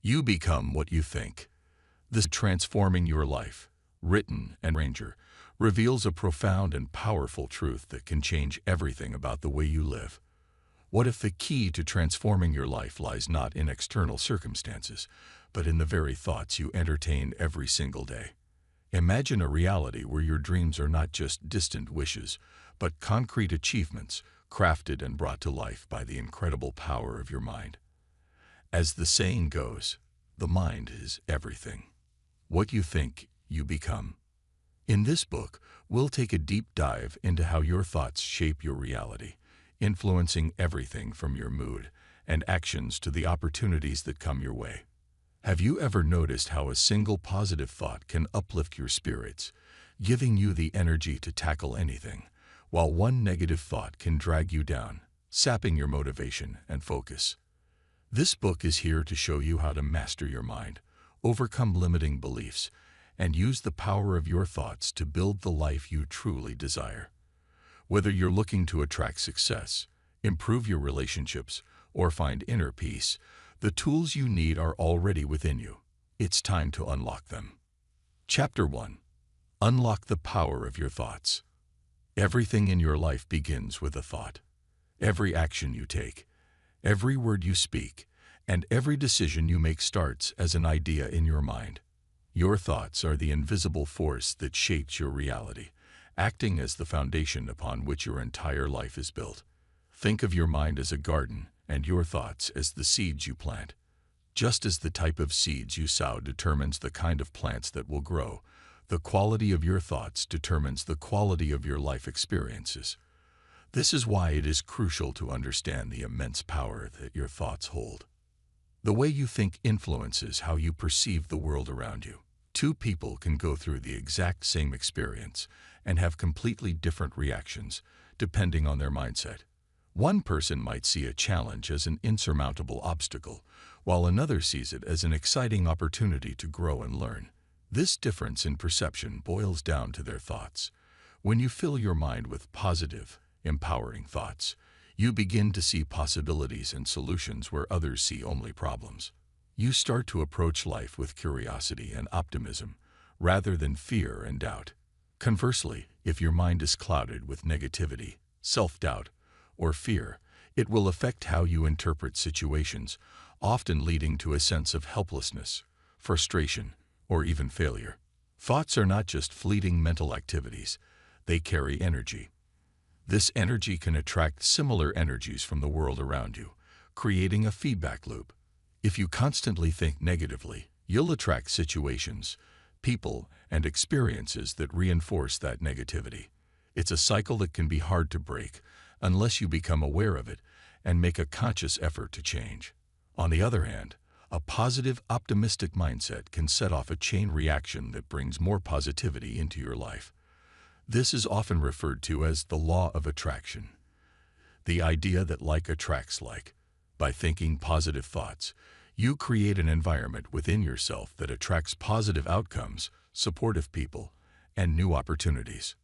You become what you think. This Transforming Your Life, written and Ranger, reveals a profound and powerful truth that can change everything about the way you live. What if the key to transforming your life lies not in external circumstances, but in the very thoughts you entertain every single day? Imagine a reality where your dreams are not just distant wishes, but concrete achievements crafted and brought to life by the incredible power of your mind. As the saying goes, the mind is everything. What you think, you become. In this book, we'll take a deep dive into how your thoughts shape your reality, influencing everything from your mood and actions to the opportunities that come your way. Have you ever noticed how a single positive thought can uplift your spirits, giving you the energy to tackle anything, while one negative thought can drag you down, sapping your motivation and focus? This book is here to show you how to master your mind, overcome limiting beliefs, and use the power of your thoughts to build the life you truly desire. Whether you're looking to attract success, improve your relationships, or find inner peace, the tools you need are already within you. It's time to unlock them. Chapter 1. Unlock the power of your thoughts. Everything in your life begins with a thought. Every action you take, every word you speak, and every decision you make starts as an idea in your mind. Your thoughts are the invisible force that shapes your reality, acting as the foundation upon which your entire life is built. Think of your mind as a garden and your thoughts as the seeds you plant. Just as the type of seeds you sow determines the kind of plants that will grow, the quality of your thoughts determines the quality of your life experiences. This is why it is crucial to understand the immense power that your thoughts hold. The way you think influences how you perceive the world around you. Two people can go through the exact same experience and have completely different reactions, depending on their mindset. One person might see a challenge as an insurmountable obstacle, while another sees it as an exciting opportunity to grow and learn. This difference in perception boils down to their thoughts. When you fill your mind with positive, empowering thoughts, you begin to see possibilities and solutions where others see only problems. You start to approach life with curiosity and optimism, rather than fear and doubt. Conversely, if your mind is clouded with negativity, self-doubt, or fear, it will affect how you interpret situations, often leading to a sense of helplessness, frustration, or even failure. Thoughts are not just fleeting mental activities, they carry energy. This energy can attract similar energies from the world around you, creating a feedback loop. If you constantly think negatively, you'll attract situations, people, and experiences that reinforce that negativity. It's a cycle that can be hard to break, unless you become aware of it and make a conscious effort to change. On the other hand, a positive, optimistic mindset can set off a chain reaction that brings more positivity into your life. This is often referred to as the law of attraction. The idea that like attracts like. By thinking positive thoughts, you create an environment within yourself that attracts positive outcomes, supportive people, and new opportunities.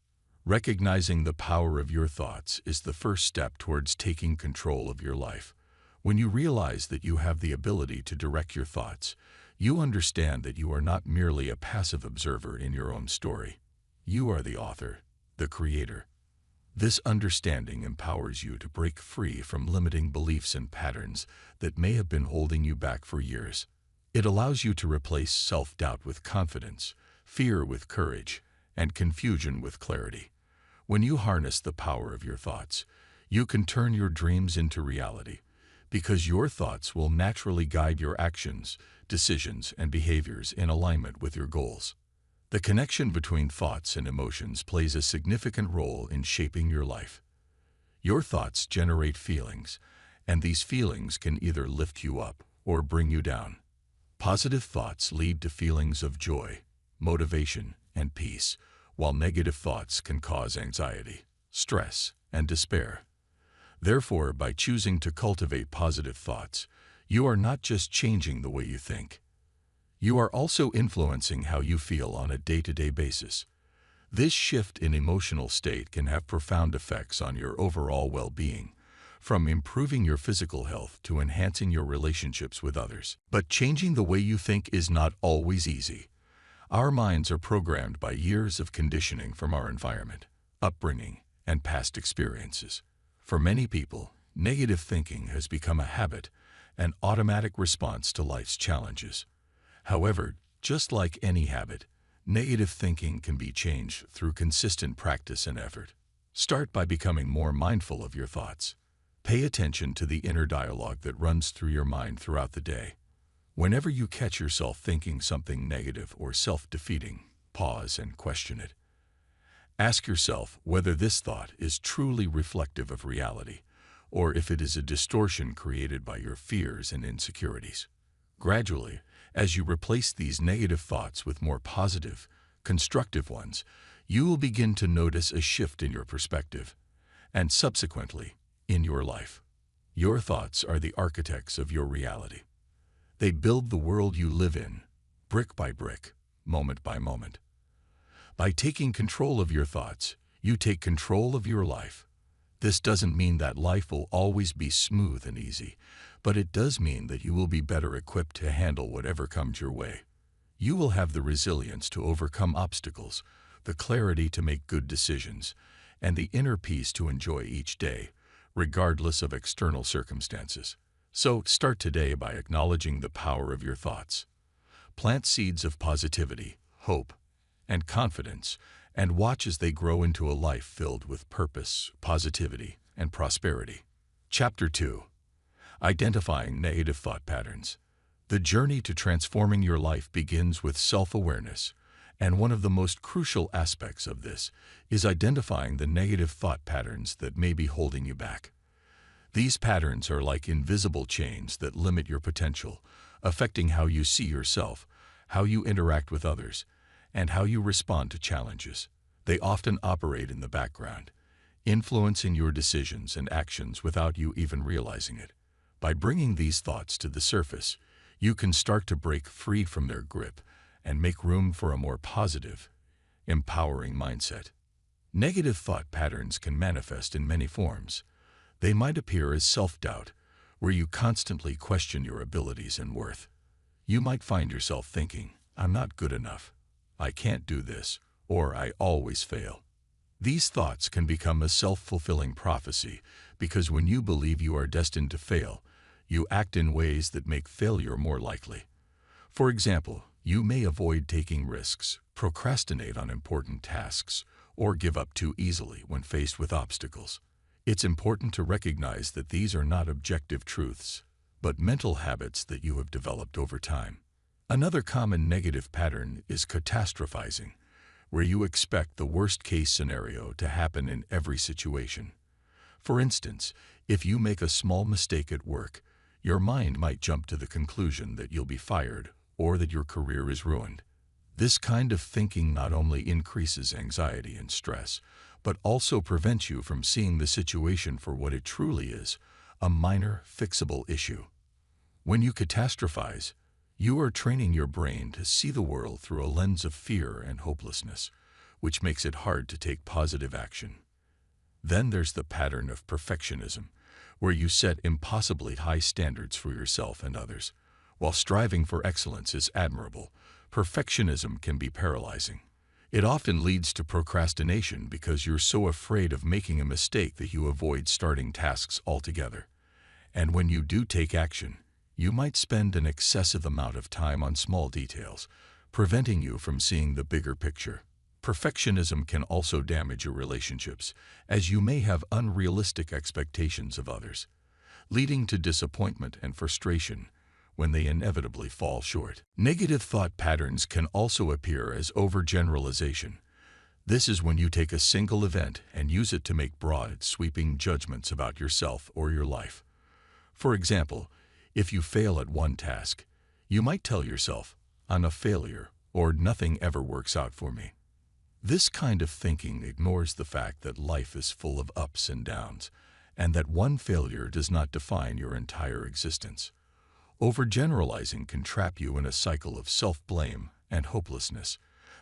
Recognizing the power of your thoughts is the first step towards taking control of your life. When you realize that you have the ability to direct your thoughts, you understand that you are not merely a passive observer in your own story. You are the author, the creator. This understanding empowers you to break free from limiting beliefs and patterns that may have been holding you back for years. It allows you to replace self-doubt with confidence, fear with courage, and confusion with clarity. When you harness the power of your thoughts, you can turn your dreams into reality, because your thoughts will naturally guide your actions, decisions, and behaviors in alignment with your goals. The connection between thoughts and emotions plays a significant role in shaping your life. Your thoughts generate feelings, and these feelings can either lift you up or bring you down. Positive thoughts lead to feelings of joy, motivation, and peace, while negative thoughts can cause anxiety, stress, and despair. Therefore, by choosing to cultivate positive thoughts, you are not just changing the way you think. You are also influencing how you feel on a day-to-day basis. This shift in emotional state can have profound effects on your overall well-being, from improving your physical health to enhancing your relationships with others. But changing the way you think is not always easy. Our minds are programmed by years of conditioning from our environment, upbringing, and past experiences. For many people, negative thinking has become a habit, an automatic response to life's challenges. However, just like any habit, negative thinking can be changed through consistent practice and effort. Start by becoming more mindful of your thoughts. Pay attention to the inner dialogue that runs through your mind throughout the day. Whenever you catch yourself thinking something negative or self-defeating, pause and question it. Ask yourself whether this thought is truly reflective of reality, or if it is a distortion created by your fears and insecurities. Gradually, as you replace these negative thoughts with more positive, constructive ones, you will begin to notice a shift in your perspective, and subsequently, in your life. Your thoughts are the architects of your reality. They build the world you live in, brick by brick, moment by moment. By taking control of your thoughts, you take control of your life. This doesn't mean that life will always be smooth and easy, but it does mean that you will be better equipped to handle whatever comes your way. You will have the resilience to overcome obstacles, the clarity to make good decisions, and the inner peace to enjoy each day, regardless of external circumstances. So start today by acknowledging the power of your thoughts. Plant seeds of positivity, hope, and confidence, and watch as they grow into a life filled with purpose, positivity, and prosperity. Chapter 2. Identifying Negative Thought Patterns. The journey to transforming your life begins with self-awareness, and one of the most crucial aspects of this is identifying the negative thought patterns that may be holding you back. These patterns are like invisible chains that limit your potential, affecting how you see yourself, how you interact with others, and how you respond to challenges. They often operate in the background, influencing your decisions and actions without you even realizing it. By bringing these thoughts to the surface, you can start to break free from their grip and make room for a more positive, empowering mindset. Negative thought patterns can manifest in many forms. They might appear as self-doubt, where you constantly question your abilities and worth. You might find yourself thinking, "I'm not good enough, I can't do this," or "I always fail." These thoughts can become a self-fulfilling prophecy because when you believe you are destined to fail, you act in ways that make failure more likely. For example, you may avoid taking risks, procrastinate on important tasks, or give up too easily when faced with obstacles. It's important to recognize that these are not objective truths, but mental habits that you have developed over time. Another common negative pattern is catastrophizing, where you expect the worst-case scenario to happen in every situation. For instance, if you make a small mistake at work, your mind might jump to the conclusion that you'll be fired or that your career is ruined. This kind of thinking not only increases anxiety and stress, but also prevents you from seeing the situation for what it truly is, a minor, fixable issue. When you catastrophize, you are training your brain to see the world through a lens of fear and hopelessness, which makes it hard to take positive action. Then there's the pattern of perfectionism, where you set impossibly high standards for yourself and others. While striving for excellence is admirable, perfectionism can be paralyzing. It often leads to procrastination because you're so afraid of making a mistake that you avoid starting tasks altogether. And when you do take action, you might spend an excessive amount of time on small details, preventing you from seeing the bigger picture. Perfectionism can also damage your relationships, as you may have unrealistic expectations of others, leading to disappointment and frustration when they inevitably fall short. Negative thought patterns can also appear as overgeneralization. This is when you take a single event and use it to make broad, sweeping judgments about yourself or your life. For example, if you fail at one task, you might tell yourself, "I'm a failure," or "nothing ever works out for me." This kind of thinking ignores the fact that life is full of ups and downs, and that one failure does not define your entire existence. Overgeneralizing can trap you in a cycle of self-blame and hopelessness,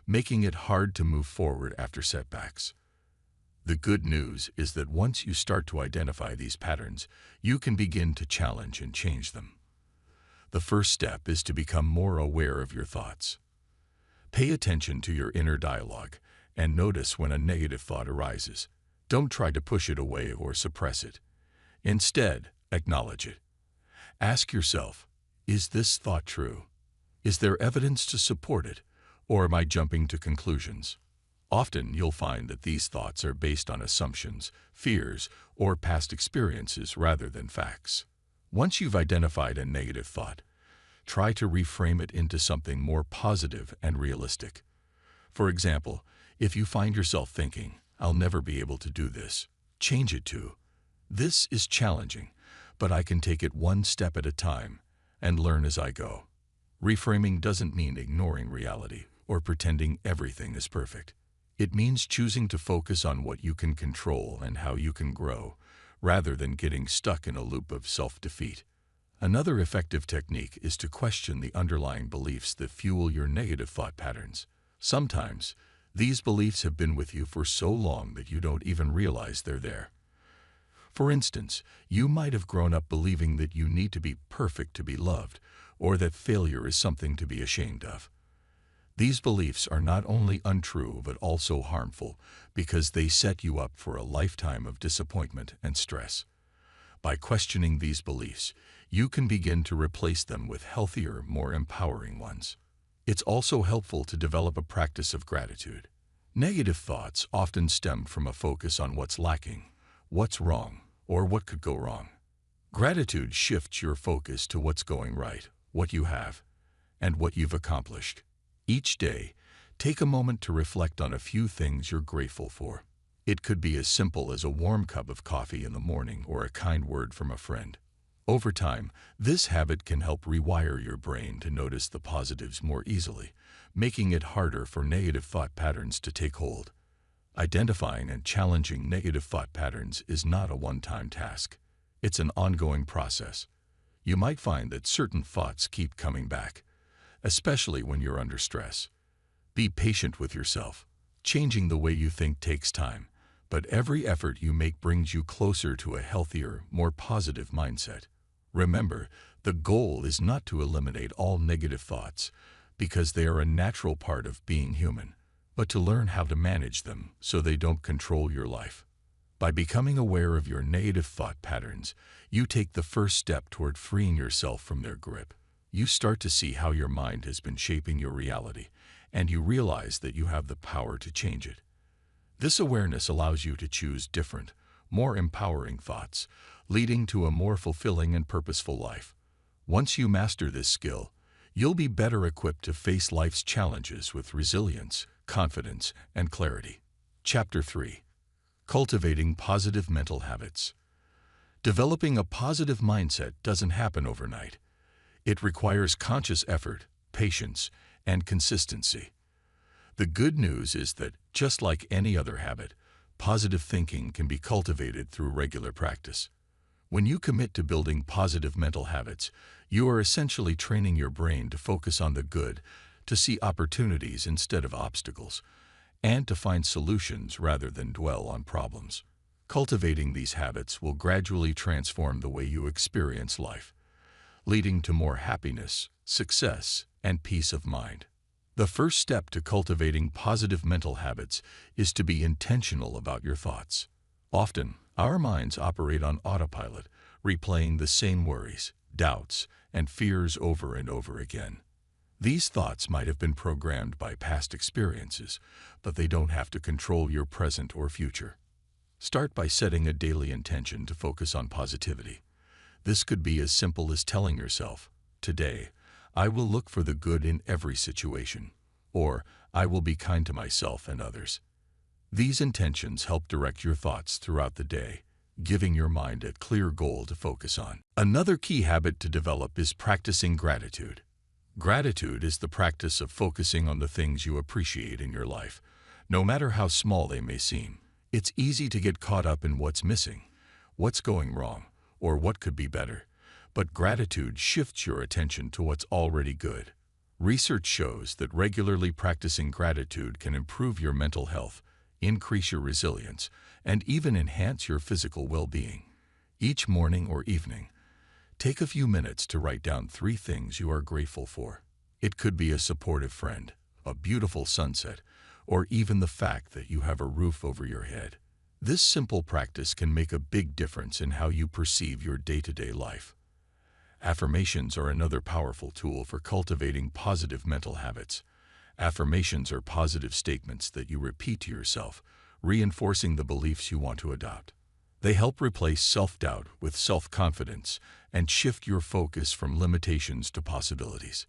making it hard to move forward after setbacks. The good news is that once you start to identify these patterns, you can begin to challenge and change them. The first step is to become more aware of your thoughts. Pay attention to your inner dialogue and notice when a negative thought arises. Don't try to push it away or suppress it. Instead, acknowledge it. Ask yourself, is this thought true? Is there evidence to support it, or am I jumping to conclusions? Often you'll find that these thoughts are based on assumptions, fears, or past experiences rather than facts. Once you've identified a negative thought, try to reframe it into something more positive and realistic. For example, if you find yourself thinking, "I'll never be able to do this," change it to, "This is challenging, but I can take it one step at a time and learn as I go." Reframing doesn't mean ignoring reality or pretending everything is perfect. It means choosing to focus on what you can control and how you can grow, rather than getting stuck in a loop of self-defeat. Another effective technique is to question the underlying beliefs that fuel your negative thought patterns. Sometimes, these beliefs have been with you for so long that you don't even realize they're there. For instance, you might have grown up believing that you need to be perfect to be loved, or that failure is something to be ashamed of. These beliefs are not only untrue but also harmful because they set you up for a lifetime of disappointment and stress. By questioning these beliefs, you can begin to replace them with healthier, more empowering ones. It's also helpful to develop a practice of gratitude. Negative thoughts often stem from a focus on what's lacking, what's wrong, or what could go wrong. Gratitude shifts your focus to what's going right, what you have, and what you've accomplished. Each day, take a moment to reflect on a few things you're grateful for. It could be as simple as a warm cup of coffee in the morning or a kind word from a friend. Over time, this habit can help rewire your brain to notice the positives more easily, making it harder for negative thought patterns to take hold. Identifying and challenging negative thought patterns is not a one-time task. It's an ongoing process. You might find that certain thoughts keep coming back, especially when you're under stress. Be patient with yourself. Changing the way you think takes time, but every effort you make brings you closer to a healthier, more positive mindset. Remember, the goal is not to eliminate all negative thoughts, because they are a natural part of being human, but to learn how to manage them so they don't control your life. By becoming aware of your negative thought patterns, you take the first step toward freeing yourself from their grip. You start to see how your mind has been shaping your reality, and you realize that you have the power to change it. This awareness allows you to choose different, more empowering thoughts, leading to a more fulfilling and purposeful life. Once you master this skill, you'll be better equipped to face life's challenges with resilience, confidence, and clarity. Chapter 3. Cultivating Positive Mental Habits. Developing a positive mindset doesn't happen overnight. It requires conscious effort, patience, and consistency. The good news is that, just like any other habit, positive thinking can be cultivated through regular practice. When you commit to building positive mental habits, you are essentially training your brain to focus on the good, to see opportunities instead of obstacles, and to find solutions rather than dwell on problems. Cultivating these habits will gradually transform the way you experience life, leading to more happiness, success, and peace of mind. The first step to cultivating positive mental habits is to be intentional about your thoughts. Often, our minds operate on autopilot, replaying the same worries, doubts, and fears over and over again. These thoughts might have been programmed by past experiences, but they don't have to control your present or future. Start by setting a daily intention to focus on positivity. This could be as simple as telling yourself, "Today, I will look for the good in every situation," or "I will be kind to myself and others." These intentions help direct your thoughts throughout the day, giving your mind a clear goal to focus on. Another key habit to develop is practicing gratitude. Gratitude is the practice of focusing on the things you appreciate in your life, no matter how small they may seem. It's easy to get caught up in what's missing, what's going wrong, or what could be better. But gratitude shifts your attention to what's already good. Research shows that regularly practicing gratitude can improve your mental health, increase your resilience, and even enhance your physical well-being. Each morning or evening, take a few minutes to write down 3 things you are grateful for. It could be a supportive friend, a beautiful sunset, or even the fact that you have a roof over your head. This simple practice can make a big difference in how you perceive your day-to-day life. Affirmations are another powerful tool for cultivating positive mental habits. Affirmations are positive statements that you repeat to yourself, reinforcing the beliefs you want to adopt. They help replace self-doubt with self-confidence and shift your focus from limitations to possibilities.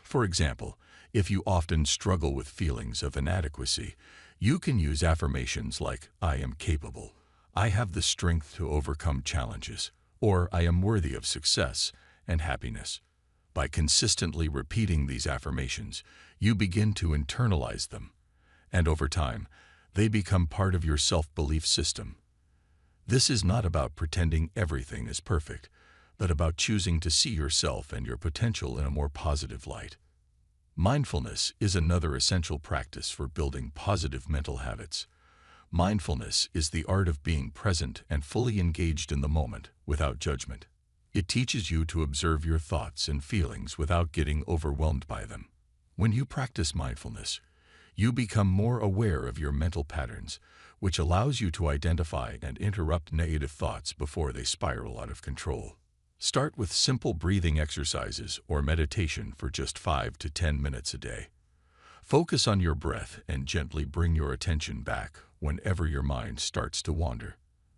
For example, if you often struggle with feelings of inadequacy, you can use affirmations like, "I am capable," "I have the strength to overcome challenges," or "I am worthy of success and happiness." By consistently repeating these affirmations, you begin to internalize them, and over time, they become part of your self-belief system. This is not about pretending everything is perfect, but about choosing to see yourself and your potential in a more positive light. Mindfulness is another essential practice for building positive mental habits. Mindfulness is the art of being present and fully engaged in the moment without judgment. It teaches you to observe your thoughts and feelings without getting overwhelmed by them. When you practice mindfulness, you become more aware of your mental patterns, which allows you to identify and interrupt negative thoughts before they spiral out of control. Start with simple breathing exercises or meditation for just 5 to 10 minutes a day. Focus on your breath and gently bring your attention back whenever your mind starts to wander.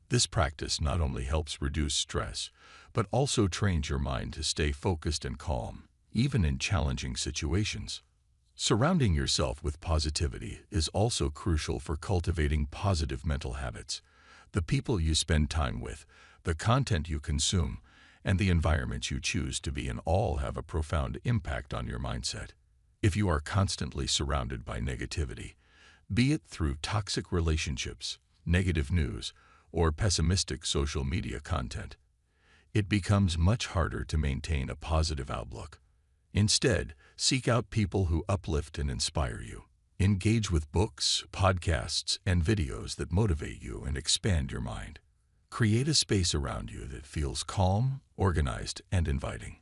This practice not only helps reduce stress, but also trains your mind to stay focused and calm, even in challenging situations. Surrounding yourself with positivity is also crucial for cultivating positive mental habits. The people you spend time with, the content you consume, and the environment you choose to be in all have a profound impact on your mindset. If you are constantly surrounded by negativity, be it through toxic relationships, negative news, or pessimistic social media content, it becomes much harder to maintain a positive outlook. Instead, seek out people who uplift and inspire you. Engage with books, podcasts, and videos that motivate you and expand your mind. Create a space around you that feels calm, organized, and inviting.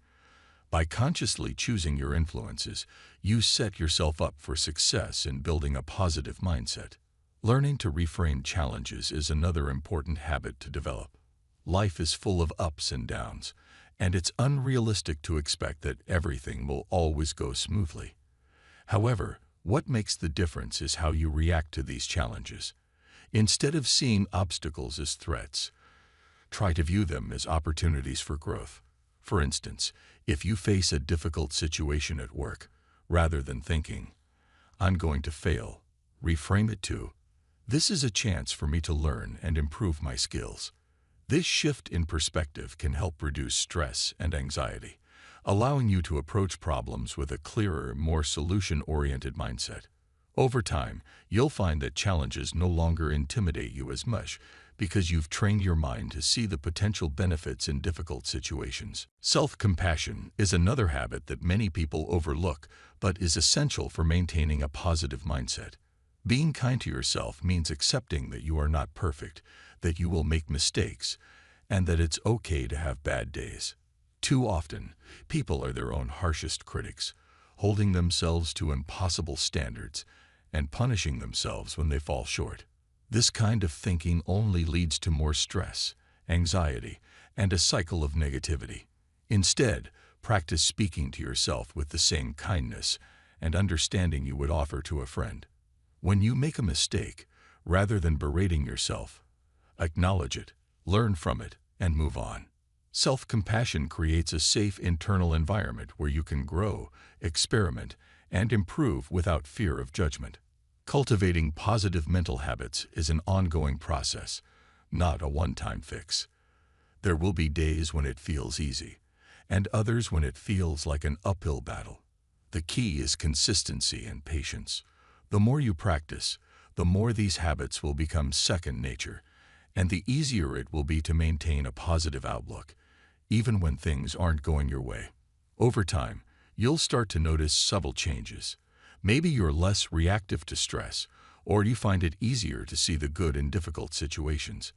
By consciously choosing your influences, you set yourself up for success in building a positive mindset. Learning to reframe challenges is another important habit to develop. Life is full of ups and downs, and it's unrealistic to expect that everything will always go smoothly. However, what makes the difference is how you react to these challenges. Instead of seeing obstacles as threats, try to view them as opportunities for growth. For instance, if you face a difficult situation at work, rather than thinking, "I'm going to fail," reframe it to, "This is a chance for me to learn and improve my skills." This shift in perspective can help reduce stress and anxiety, allowing you to approach problems with a clearer, more solution-oriented mindset. Over time, you'll find that challenges no longer intimidate you as much because you've trained your mind to see the potential benefits in difficult situations. Self-compassion is another habit that many people overlook but is essential for maintaining a positive mindset. Being kind to yourself means accepting that you are not perfect, that you will make mistakes, and that it's okay to have bad days. Too often, people are their own harshest critics, holding themselves to impossible standards and punishing themselves when they fall short. This kind of thinking only leads to more stress, anxiety, and a cycle of negativity. Instead, practice speaking to yourself with the same kindness and understanding you would offer to a friend. When you make a mistake, rather than berating yourself, acknowledge it, learn from it, and move on. Self-compassion creates a safe internal environment where you can grow, experiment, and improve without fear of judgment. Cultivating positive mental habits is an ongoing process, not a one-time fix. There will be days when it feels easy, and others when it feels like an uphill battle. The key is consistency and patience. The more you practice, the more these habits will become second nature, and the easier it will be to maintain a positive outlook, even when things aren't going your way. Over time, you'll start to notice subtle changes. Maybe you're less reactive to stress, Or do you find it easier to see the good in difficult situations?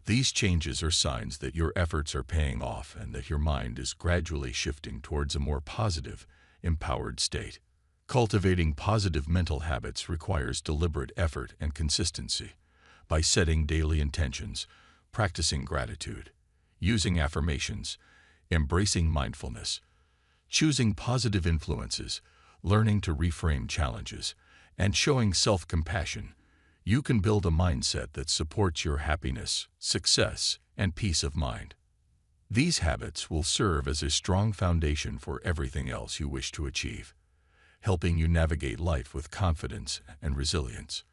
These changes are signs that your efforts are paying off and that your mind is gradually shifting towards a more positive, empowered state. Cultivating positive mental habits requires deliberate effort and consistency. By setting daily intentions, practicing gratitude, using affirmations, embracing mindfulness, choosing positive influences, learning to reframe challenges, and showing self-compassion, you can build a mindset that supports your happiness, success, and peace of mind. These habits will serve as a strong foundation for everything else you wish to achieve, helping you navigate life with confidence and resilience.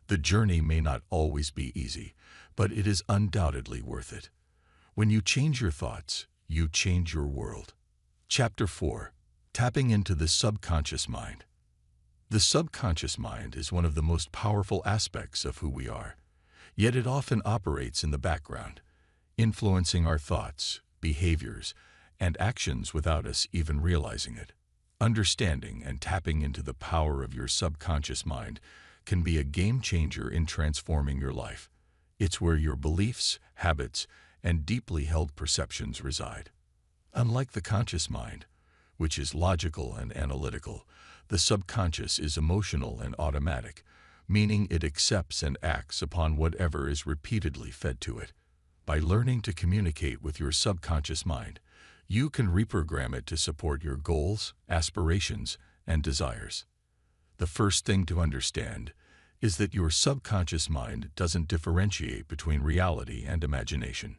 The journey may not always be easy, but it is undoubtedly worth it. When you change your thoughts, you change your world. Chapter 4. Tapping into the subconscious mind. The subconscious mind is one of the most powerful aspects of who we are, yet it often operates in the background, influencing our thoughts, behaviors, and actions without us even realizing it. Understanding and tapping into the power of your subconscious mind can be a game changer in transforming your life. It's where your beliefs, habits, and deeply held perceptions reside. Unlike the conscious mind, which is logical and analytical, the subconscious is emotional and automatic, meaning it accepts and acts upon whatever is repeatedly fed to it. By learning to communicate with your subconscious mind, you can reprogram it to support your goals, aspirations, and desires. The first thing to understand is that your subconscious mind doesn't differentiate between reality and imagination.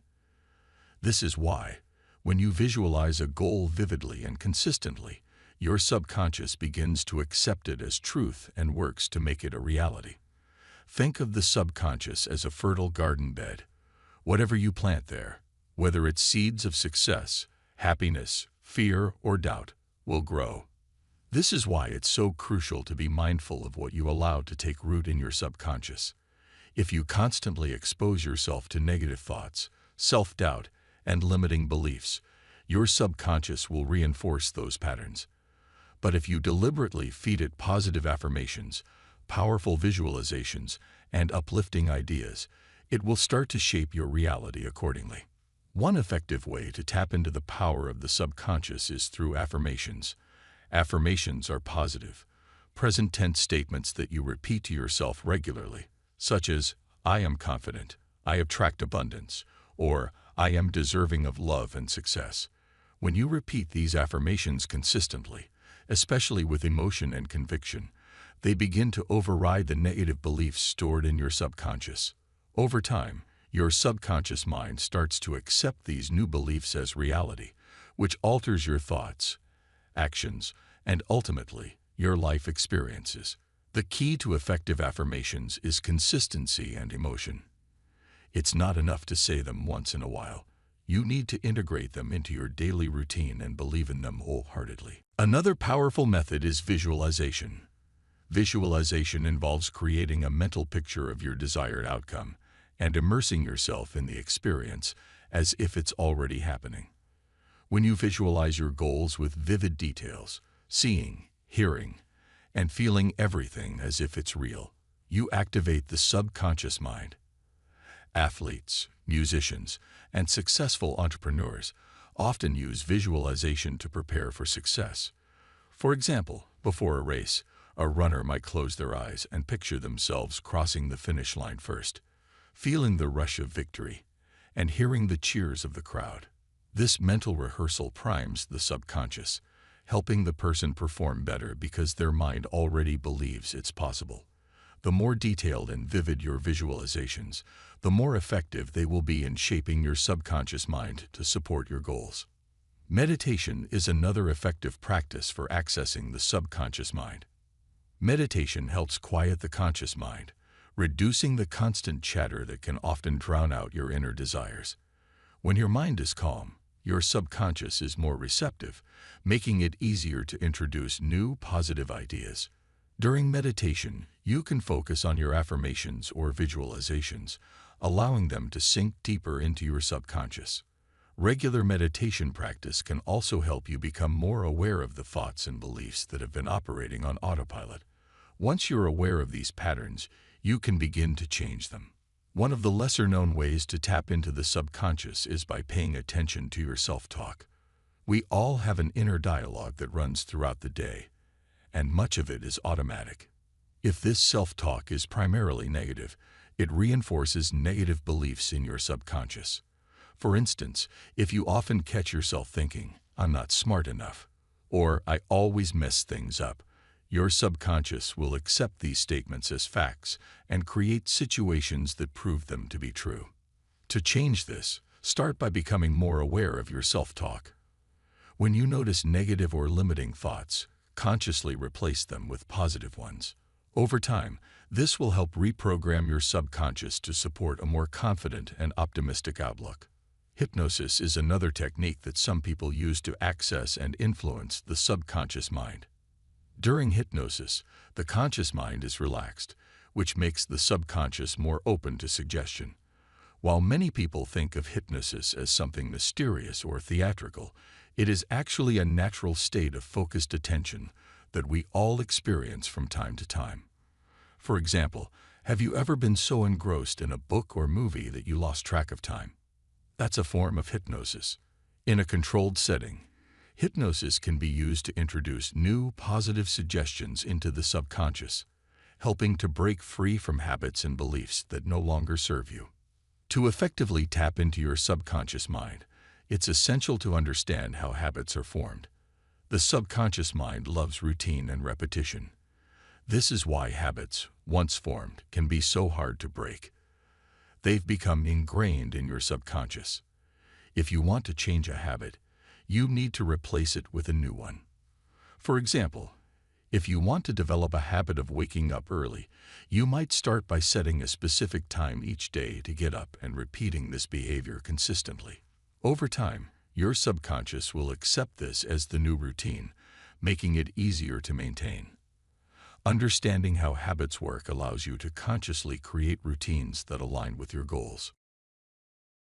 This is why, when you visualize a goal vividly and consistently, your subconscious begins to accept it as truth and works to make it a reality. Think of the subconscious as a fertile garden bed. Whatever you plant there, whether it's seeds of success, happiness, fear, or doubt, will grow. This is why it's so crucial to be mindful of what you allow to take root in your subconscious. If you constantly expose yourself to negative thoughts, self-doubt, and limiting beliefs, your subconscious will reinforce those patterns. But if you deliberately feed it positive affirmations, powerful visualizations, and uplifting ideas, it will start to shape your reality accordingly. One effective way to tap into the power of the subconscious is through affirmations. Affirmations are positive, present tense statements that you repeat to yourself regularly, such as, "I am confident," "I attract abundance," or "I am deserving of love and success." When you repeat these affirmations consistently, especially with emotion and conviction, they begin to override the negative beliefs stored in your subconscious. Over time, your subconscious mind starts to accept these new beliefs as reality, which alters your thoughts, actions, and ultimately, your life experiences. The key to effective affirmations is consistency and emotion. It's not enough to say them once in a while. You need to integrate them into your daily routine and believe in them wholeheartedly. Another powerful method is visualization. Visualization involves creating a mental picture of your desired outcome and immersing yourself in the experience as if it's already happening. When you visualize your goals with vivid details, seeing, hearing, and feeling everything as if it's real, you activate the subconscious mind. Athletes, musicians, and successful entrepreneurs often use visualization to prepare for success. For example, before a race, a runner might close their eyes and picture themselves crossing the finish line first, feeling the rush of victory, and hearing the cheers of the crowd. This mental rehearsal primes the subconscious, helping the person perform better because their mind already believes it's possible. The more detailed and vivid your visualizations, the more effective they will be in shaping your subconscious mind to support your goals. Meditation is another effective practice for accessing the subconscious mind. Meditation helps quiet the conscious mind, reducing the constant chatter that can often drown out your inner desires. When your mind is calm, your subconscious is more receptive, making it easier to introduce new positive ideas. During meditation, you can focus on your affirmations or visualizations, allowing them to sink deeper into your subconscious. Regular meditation practice can also help you become more aware of the thoughts and beliefs that have been operating on autopilot. Once you're aware of these patterns, you can begin to change them. One of the lesser-known ways to tap into the subconscious is by paying attention to your self-talk. We all have an inner dialogue that runs throughout the day, and much of it is automatic. If this self-talk is primarily negative, it reinforces negative beliefs in your subconscious. For instance, if you often catch yourself thinking, "I'm not smart enough," or "I always mess things up," your subconscious will accept these statements as facts and create situations that prove them to be true. To change this, start by becoming more aware of your self-talk. When you notice negative or limiting thoughts, consciously replace them with positive ones. Over time, this will help reprogram your subconscious to support a more confident and optimistic outlook. Hypnosis is another technique that some people use to access and influence the subconscious mind. During hypnosis, the conscious mind is relaxed, which makes the subconscious more open to suggestion. While many people think of hypnosis as something mysterious or theatrical, it is actually a natural state of focused attention that we all experience from time to time. For example, have you ever been so engrossed in a book or movie that you lost track of time? That's a form of hypnosis. In a controlled setting, hypnosis can be used to introduce new, positive suggestions into the subconscious, helping to break free from habits and beliefs that no longer serve you. To effectively tap into your subconscious mind, it's essential to understand how habits are formed. The subconscious mind loves routine and repetition. This is why habits, once formed, can be so hard to break. They've become ingrained in your subconscious. If you want to change a habit, you need to replace it with a new one. For example, if you want to develop a habit of waking up early, you might start by setting a specific time each day to get up and repeating this behavior consistently. Over time, your subconscious will accept this as the new routine, making it easier to maintain. Understanding how habits work allows you to consciously create routines that align with your goals.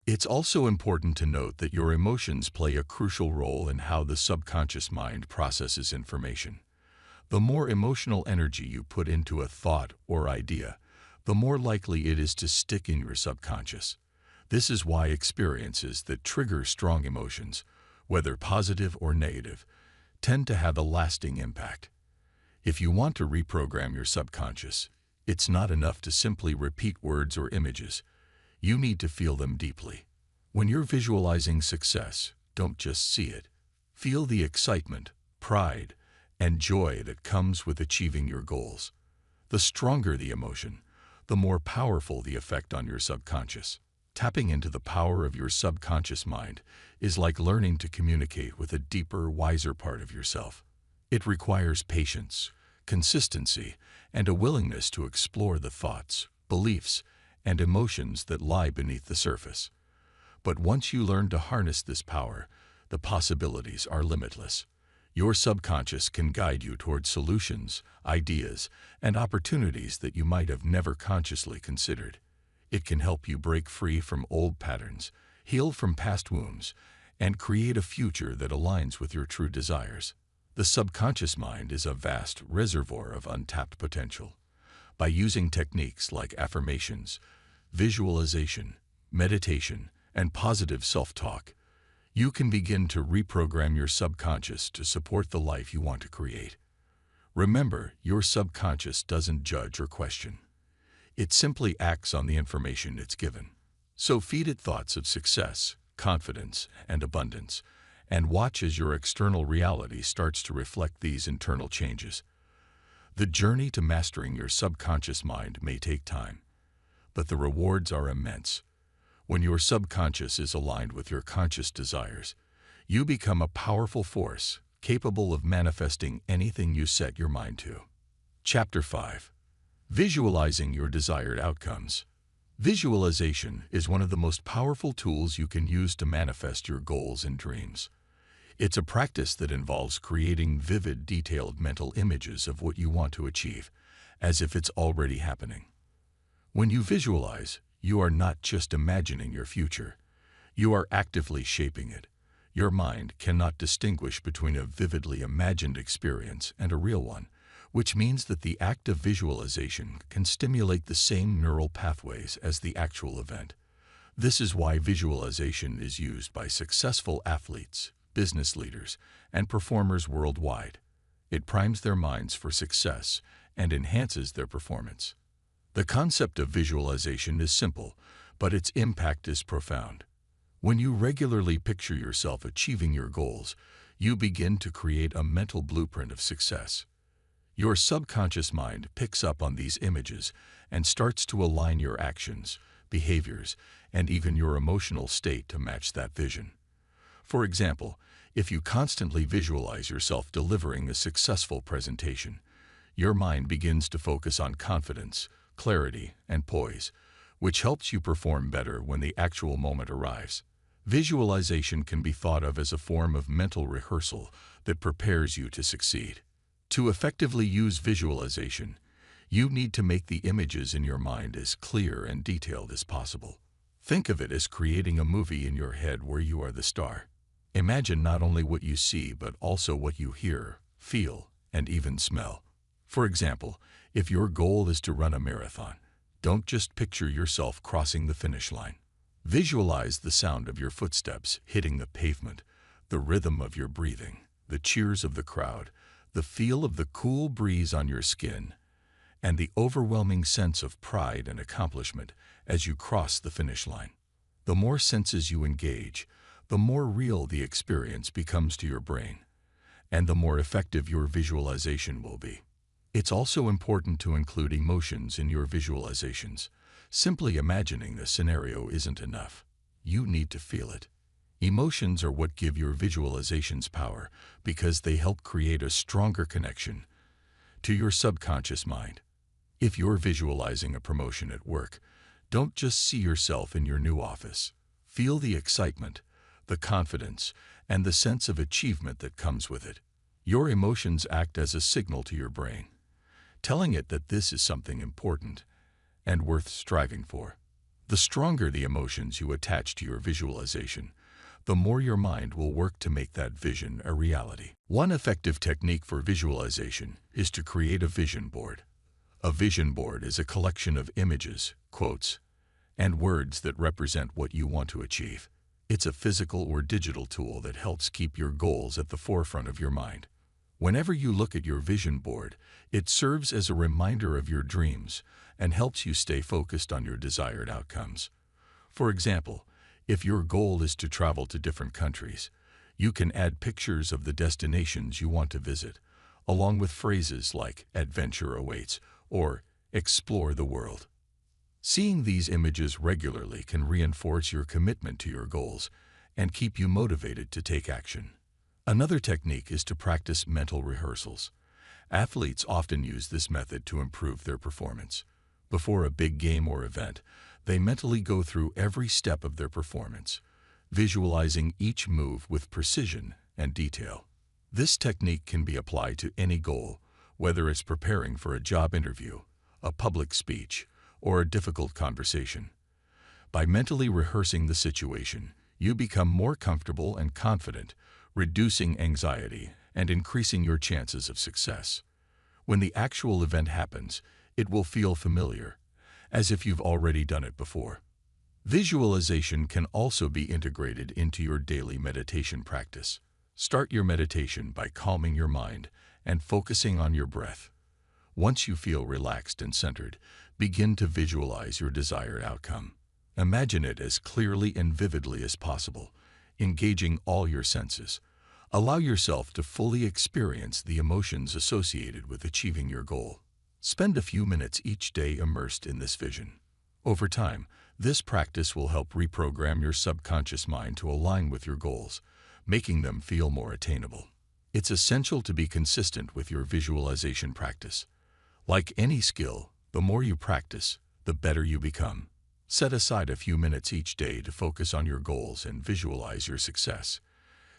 It's also important to note that your emotions play a crucial role in how the subconscious mind processes information. The more emotional energy you put into a thought or idea, the more likely it is to stick in your subconscious. This is why experiences that trigger strong emotions, whether positive or negative, tend to have a lasting impact. If you want to reprogram your subconscious, it's not enough to simply repeat words or images. You need to feel them deeply. When you're visualizing success, don't just see it. Feel the excitement, pride, and joy that comes with achieving your goals. The stronger the emotion, the more powerful the effect on your subconscious. Tapping into the power of your subconscious mind is like learning to communicate with a deeper, wiser part of yourself. It requires patience, consistency, and a willingness to explore the thoughts, beliefs, and emotions that lie beneath the surface. But once you learn to harness this power, the possibilities are limitless. Your subconscious can guide you toward solutions, ideas, and opportunities that you might have never consciously considered. It can help you break free from old patterns, heal from past wounds, and create a future that aligns with your true desires. The subconscious mind is a vast reservoir of untapped potential. By using techniques like affirmations, visualization, meditation, and positive self-talk, you can begin to reprogram your subconscious to support the life you want to create. Remember, your subconscious doesn't judge or question. It simply acts on the information it's given. So feed it thoughts of success, confidence, and abundance, and watch as your external reality starts to reflect these internal changes. The journey to mastering your subconscious mind may take time, but the rewards are immense. When your subconscious is aligned with your conscious desires, you become a powerful force, capable of manifesting anything you set your mind to. Chapter 5. Visualizing your desired outcomes. Visualization is one of the most powerful tools you can use to manifest your goals and dreams. It's a practice that involves creating vivid, detailed mental images of what you want to achieve, as if it's already happening. When you visualize, you are not just imagining your future. You are actively shaping it. Your mind cannot distinguish between a vividly imagined experience and a real one, which means that the act of visualization can stimulate the same neural pathways as the actual event. This is why visualization is used by successful athletes, business leaders, and performers worldwide. It primes their minds for success and enhances their performance. The concept of visualization is simple, but its impact is profound. When you regularly picture yourself achieving your goals, you begin to create a mental blueprint of success. Your subconscious mind picks up on these images and starts to align your actions, behaviors, and even your emotional state to match that vision. For example, if you constantly visualize yourself delivering a successful presentation, your mind begins to focus on confidence, clarity, and poise, which helps you perform better when the actual moment arrives. Visualization can be thought of as a form of mental rehearsal that prepares you to succeed. To effectively use visualization, you need to make the images in your mind as clear and detailed as possible. Think of it as creating a movie in your head where you are the star. Imagine not only what you see, but also what you hear, feel, and even smell. For example, if your goal is to run a marathon, don't just picture yourself crossing the finish line. Visualize the sound of your footsteps hitting the pavement, the rhythm of your breathing, the cheers of the crowd, the feel of the cool breeze on your skin, and the overwhelming sense of pride and accomplishment as you cross the finish line. The more senses you engage, the more real the experience becomes to your brain, and the more effective your visualization will be. It's also important to include emotions in your visualizations. Simply imagining the scenario isn't enough. You need to feel it. Emotions are what give your visualizations power because they help create a stronger connection to your subconscious mind. If you're visualizing a promotion at work, don't just see yourself in your new office. Feel the excitement, the confidence, and the sense of achievement that comes with it. Your emotions act as a signal to your brain, telling it that this is something important and worth striving for. The stronger the emotions you attach to your visualization, the more your mind will work to make that vision a reality. One effective technique for visualization is to create a vision board. A vision board is a collection of images, quotes, and words that represent what you want to achieve. It's a physical or digital tool that helps keep your goals at the forefront of your mind. Whenever you look at your vision board, it serves as a reminder of your dreams and helps you stay focused on your desired outcomes. For example, if your goal is to travel to different countries, you can add pictures of the destinations you want to visit, along with phrases like "adventure awaits" or "explore the world." Seeing these images regularly can reinforce your commitment to your goals and keep you motivated to take action. Another technique is to practice mental rehearsals. Athletes often use this method to improve their performance. Before a big game or event, they mentally go through every step of their performance, visualizing each move with precision and detail. This technique can be applied to any goal, whether it's preparing for a job interview, a public speech, or a difficult conversation. By mentally rehearsing the situation, you become more comfortable and confident, reducing anxiety and increasing your chances of success. When the actual event happens, it will feel familiar, as if you've already done it before. Visualization can also be integrated into your daily meditation practice. Start your meditation by calming your mind and focusing on your breath. Once you feel relaxed and centered, begin to visualize your desired outcome. Imagine it as clearly and vividly as possible, engaging all your senses. Allow yourself to fully experience the emotions associated with achieving your goal. Spend a few minutes each day immersed in this vision. Over time, this practice will help reprogram your subconscious mind to align with your goals, making them feel more attainable. It's essential to be consistent with your visualization practice. Like any skill, the more you practice, the better you become. Set aside a few minutes each day to focus on your goals and visualize your success.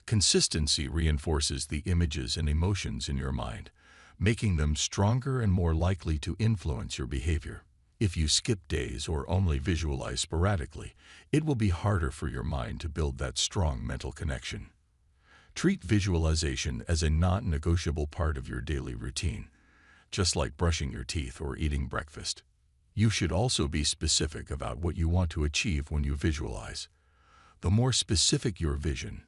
Consistency reinforces the images and emotions in your mind, making them stronger and more likely to influence your behavior. If you skip days or only visualize sporadically, it will be harder for your mind to build that strong mental connection. Treat visualization as a non-negotiable part of your daily routine. just like brushing your teeth or eating breakfast. You should also be specific about what you want to achieve when you visualize. The more specific your vision,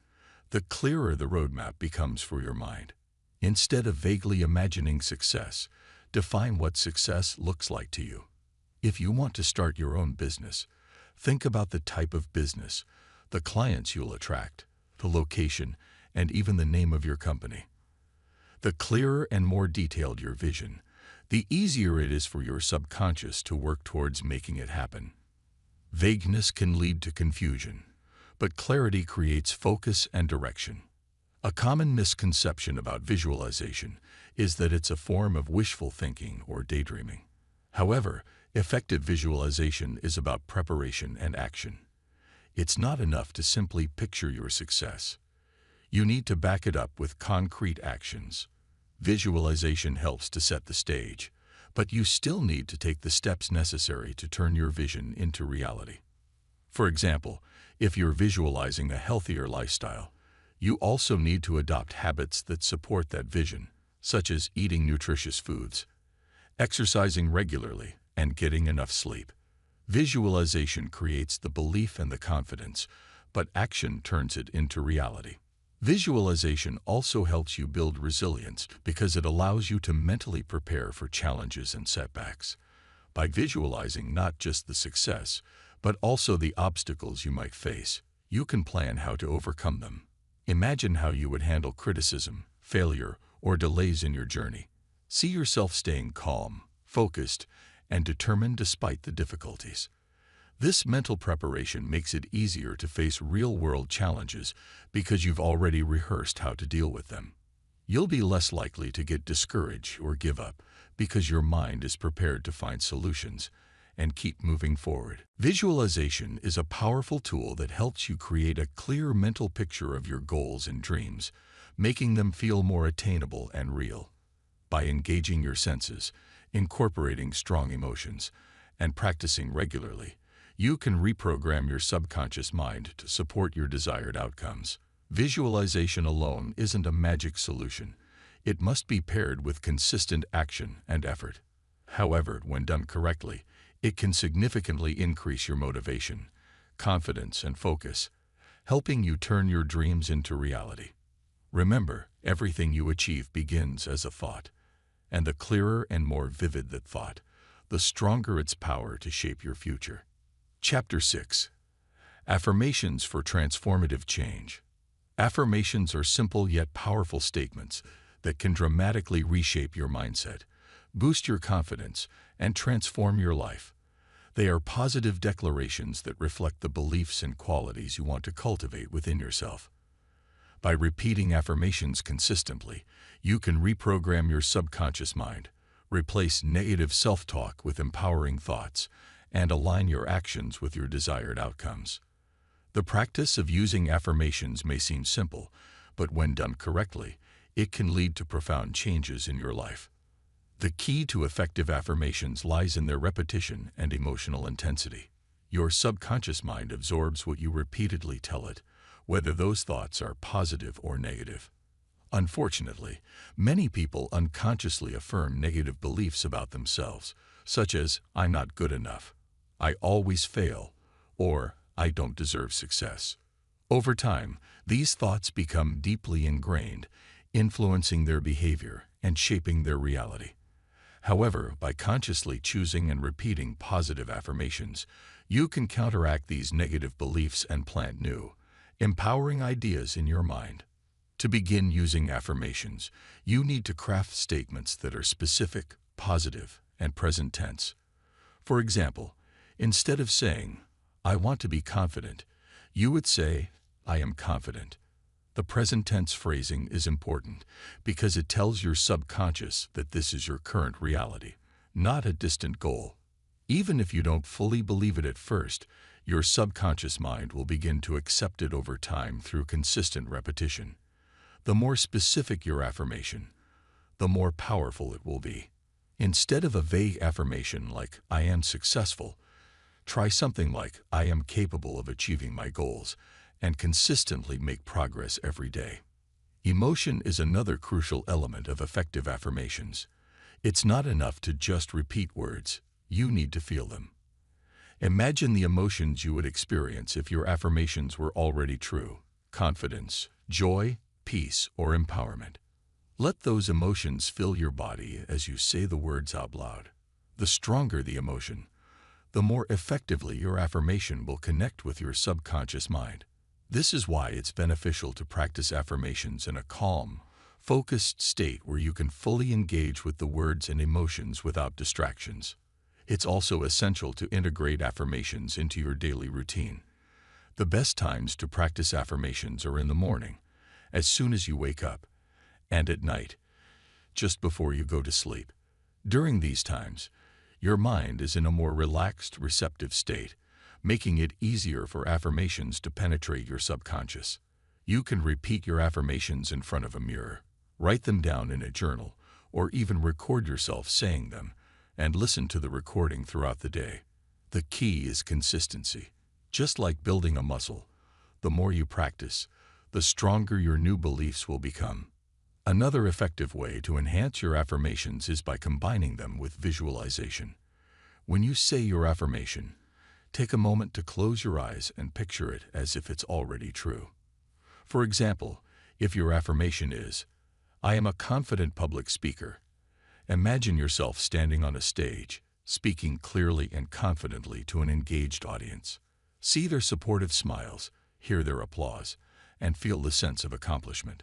the clearer the roadmap becomes for your mind. Instead of vaguely imagining success, define what success looks like to you. If you want to start your own business, think about the type of business, the clients you'll attract, the location, and even the name of your company. The clearer and more detailed your vision, the easier it is for your subconscious to work towards making it happen. Vagueness can lead to confusion, but clarity creates focus and direction. A common misconception about visualization is that it's a form of wishful thinking or daydreaming. However, effective visualization is about preparation and action. It's not enough to simply picture your success. You need to back it up with concrete actions. Visualization helps to set the stage, but you still need to take the steps necessary to turn your vision into reality. For example, if you're visualizing a healthier lifestyle, you also need to adopt habits that support that vision, such as eating nutritious foods, exercising regularly, and getting enough sleep. Visualization creates the belief and the confidence, but action turns it into reality. Visualization also helps you build resilience because it allows you to mentally prepare for challenges and setbacks. By visualizing not just the success, but also the obstacles you might face, you can plan how to overcome them. Imagine how you would handle criticism, failure, or delays in your journey. See yourself staying calm, focused, and determined despite the difficulties. This mental preparation makes it easier to face real-world challenges because you've already rehearsed how to deal with them. You'll be less likely to get discouraged or give up because your mind is prepared to find solutions and keep moving forward. Visualization is a powerful tool that helps you create a clear mental picture of your goals and dreams, making them feel more attainable and real. By engaging your senses, incorporating strong emotions, and practicing regularly, you can reprogram your subconscious mind to support your desired outcomes. Visualization alone isn't a magic solution. It must be paired with consistent action and effort. However, when done correctly, it can significantly increase your motivation, confidence, and focus, helping you turn your dreams into reality. Remember, everything you achieve begins as a thought, and the clearer and more vivid that thought, the stronger its power to shape your future. Chapter 6. Affirmations for Transformative Change. Affirmations are simple yet powerful statements that can dramatically reshape your mindset, boost your confidence, and transform your life. They are positive declarations that reflect the beliefs and qualities you want to cultivate within yourself. By repeating affirmations consistently, you can reprogram your subconscious mind, replace negative self-talk with empowering thoughts, and align your actions with your desired outcomes. The practice of using affirmations may seem simple, but when done correctly, it can lead to profound changes in your life. The key to effective affirmations lies in their repetition and emotional intensity. Your subconscious mind absorbs what you repeatedly tell it, whether those thoughts are positive or negative. Unfortunately, many people unconsciously affirm negative beliefs about themselves, such as, "I'm not good enough," "I always fail," or "I don't deserve success." Over time, these thoughts become deeply ingrained, influencing their behavior and shaping their reality. However, by consciously choosing and repeating positive affirmations, you can counteract these negative beliefs and plant new, empowering ideas in your mind. To begin using affirmations, you need to craft statements that are specific, positive, and present tense. For example, instead of saying, "I want to be confident," you would say, "I am confident." The present tense phrasing is important because it tells your subconscious that this is your current reality, not a distant goal. Even if you don't fully believe it at first, your subconscious mind will begin to accept it over time through consistent repetition. The more specific your affirmation, the more powerful it will be. Instead of a vague affirmation like, "I am successful," try something like, "I am capable of achieving my goals," and consistently make progress every day. Emotion is another crucial element of effective affirmations. It's not enough to just repeat words. You need to feel them. Imagine the emotions you would experience if your affirmations were already true: confidence, joy, peace, or empowerment. Let those emotions fill your body as you say the words out loud. The stronger the emotion, the more effectively your affirmation will connect with your subconscious mind. This is why it's beneficial to practice affirmations in a calm, focused state where you can fully engage with the words and emotions without distractions. It's also essential to integrate affirmations into your daily routine. The best times to practice affirmations are in the morning, as soon as you wake up, and at night, just before you go to sleep. During these times, your mind is in a more relaxed, receptive state, making it easier for affirmations to penetrate your subconscious. You can repeat your affirmations in front of a mirror, write them down in a journal, or even record yourself saying them, and listen to the recording throughout the day. The key is consistency. Just like building a muscle, the more you practice, the stronger your new beliefs will become. Another effective way to enhance your affirmations is by combining them with visualization. When you say your affirmation, take a moment to close your eyes and picture it as if it's already true. For example, if your affirmation is, "I am a confident public speaker," imagine yourself standing on a stage, speaking clearly and confidently to an engaged audience. See their supportive smiles, hear their applause, and feel the sense of accomplishment.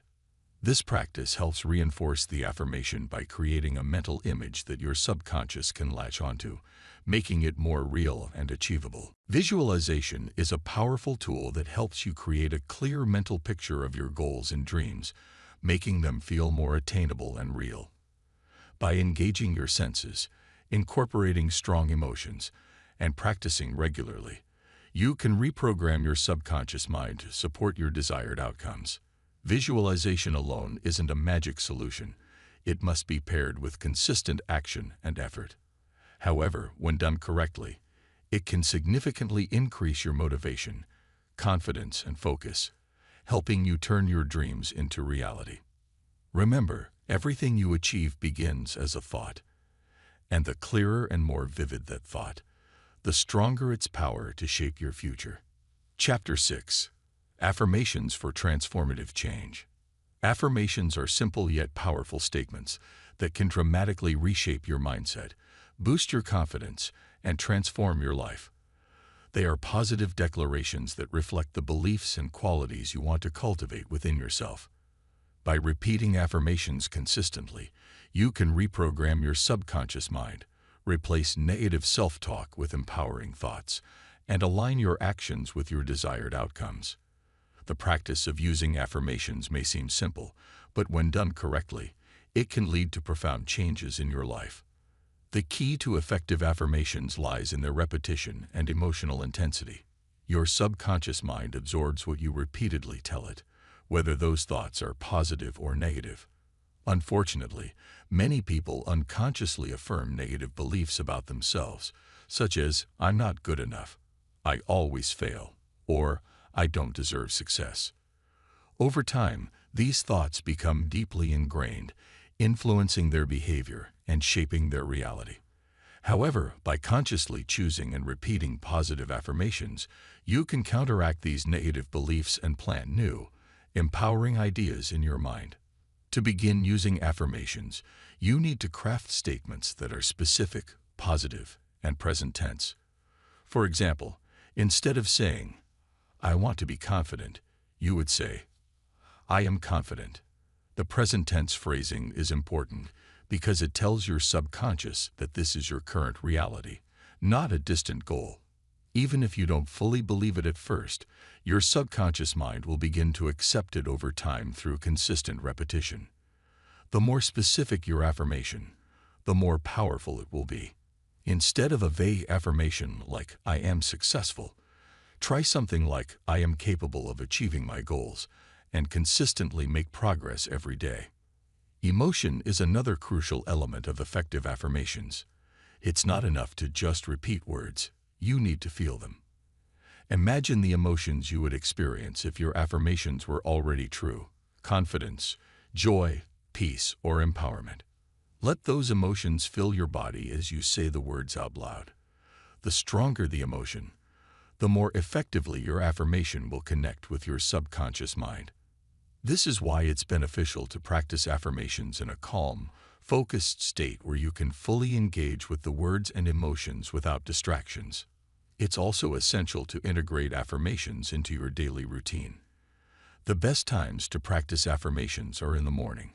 This practice helps reinforce the affirmation by creating a mental image that your subconscious can latch onto, making it more real and achievable. Visualization is a powerful tool that helps you create a clear mental picture of your goals and dreams, making them feel more attainable and real. By engaging your senses, incorporating strong emotions, and practicing regularly, you can reprogram your subconscious mind to support your desired outcomes. Visualization alone isn't a magic solution. It must be paired with consistent action and effort. However, when done correctly, it can significantly increase your motivation, confidence, and focus, helping you turn your dreams into reality. Remember, everything you achieve begins as a thought, and the clearer and more vivid that thought, the stronger its power to shape your future. Chapter 6. Affirmations for Transformative Change. Affirmations are simple yet powerful statements that can dramatically reshape your mindset, boost your confidence, and transform your life. They are positive declarations that reflect the beliefs and qualities you want to cultivate within yourself. By repeating affirmations consistently, you can reprogram your subconscious mind, replace negative self-talk with empowering thoughts, and align your actions with your desired outcomes. The practice of using affirmations may seem simple, but when done correctly, it can lead to profound changes in your life. The key to effective affirmations lies in their repetition and emotional intensity. Your subconscious mind absorbs what you repeatedly tell it, whether those thoughts are positive or negative. Unfortunately, many people unconsciously affirm negative beliefs about themselves, such as, "I'm not good enough," "I always fail," or "I don't deserve success." Over time, these thoughts become deeply ingrained, influencing their behavior and shaping their reality. However, by consciously choosing and repeating positive affirmations, you can counteract these negative beliefs and plant new, empowering ideas in your mind. To begin using affirmations, you need to craft statements that are specific, positive, and present tense. For example, instead of saying, "I want to be confident," you would say, "I am confident." The present tense phrasing is important because it tells your subconscious that this is your current reality, not a distant goal. Even if you don't fully believe it at first, your subconscious mind will begin to accept it over time through consistent repetition. The more specific your affirmation, the more powerful it will be. Instead of a vague affirmation like, "I am successful," try something like, "I am capable of achieving my goals," and consistently make progress every day. Emotion is another crucial element of effective affirmations. It's not enough to just repeat words. You need to feel them. Imagine the emotions you would experience if your affirmations were already true: confidence, joy, peace, or empowerment. Let those emotions fill your body as you say the words out loud. The stronger the emotion, the more effectively your affirmation will connect with your subconscious mind. This is why it's beneficial to practice affirmations in a calm, focused state where you can fully engage with the words and emotions without distractions. It's also essential to integrate affirmations into your daily routine. The best times to practice affirmations are in the morning,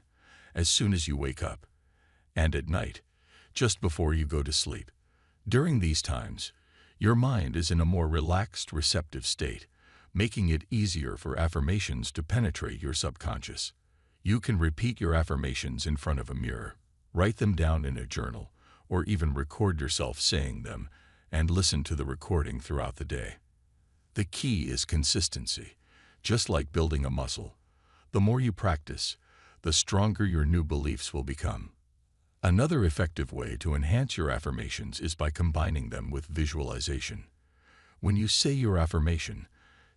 as soon as you wake up, and at night, just before you go to sleep. During these times, your mind is in a more relaxed, receptive state, making it easier for affirmations to penetrate your subconscious. You can repeat your affirmations in front of a mirror, write them down in a journal, or even record yourself saying them and listen to the recording throughout the day. The key is consistency. Just like building a muscle, the more you practice, the stronger your new beliefs will become. Another effective way to enhance your affirmations is by combining them with visualization. When you say your affirmation,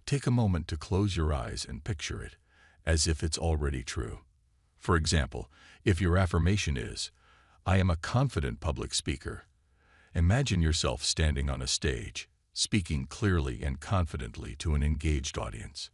take a moment to close your eyes and picture it, as if it's already true. For example, if your affirmation is, "I am a confident public speaker," imagine yourself standing on a stage, speaking clearly and confidently to an engaged audience.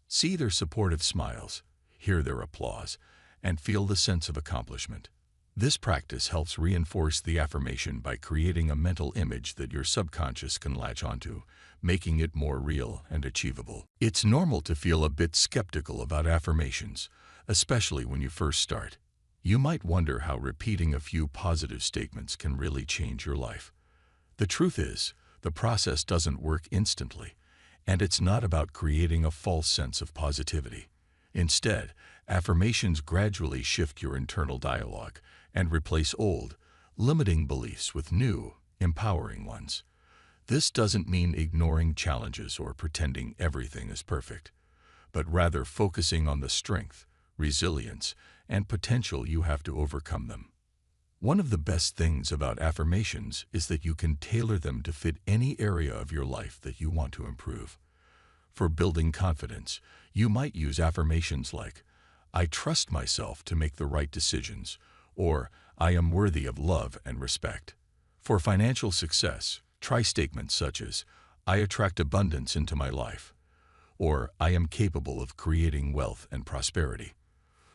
See their supportive smiles, hear their applause, and feel the sense of accomplishment. This practice helps reinforce the affirmation by creating a mental image that your subconscious can latch onto, making it more real and achievable. It's normal to feel a bit skeptical about affirmations, especially when you first start. You might wonder how repeating a few positive statements can really change your life. The truth is, the process doesn't work instantly, and it's not about creating a false sense of positivity. Instead, affirmations gradually shift your internal dialogue and replace old, limiting beliefs with new, empowering ones. This doesn't mean ignoring challenges or pretending everything is perfect, but rather focusing on the strength, resilience, and potential you have to overcome them. One of the best things about affirmations is that you can tailor them to fit any area of your life that you want to improve. For building confidence, you might use affirmations like, "I trust myself to make the right decisions," or "I am worthy of love and respect." For financial success, try statements such as, "I attract abundance into my life," or "I am capable of creating wealth and prosperity."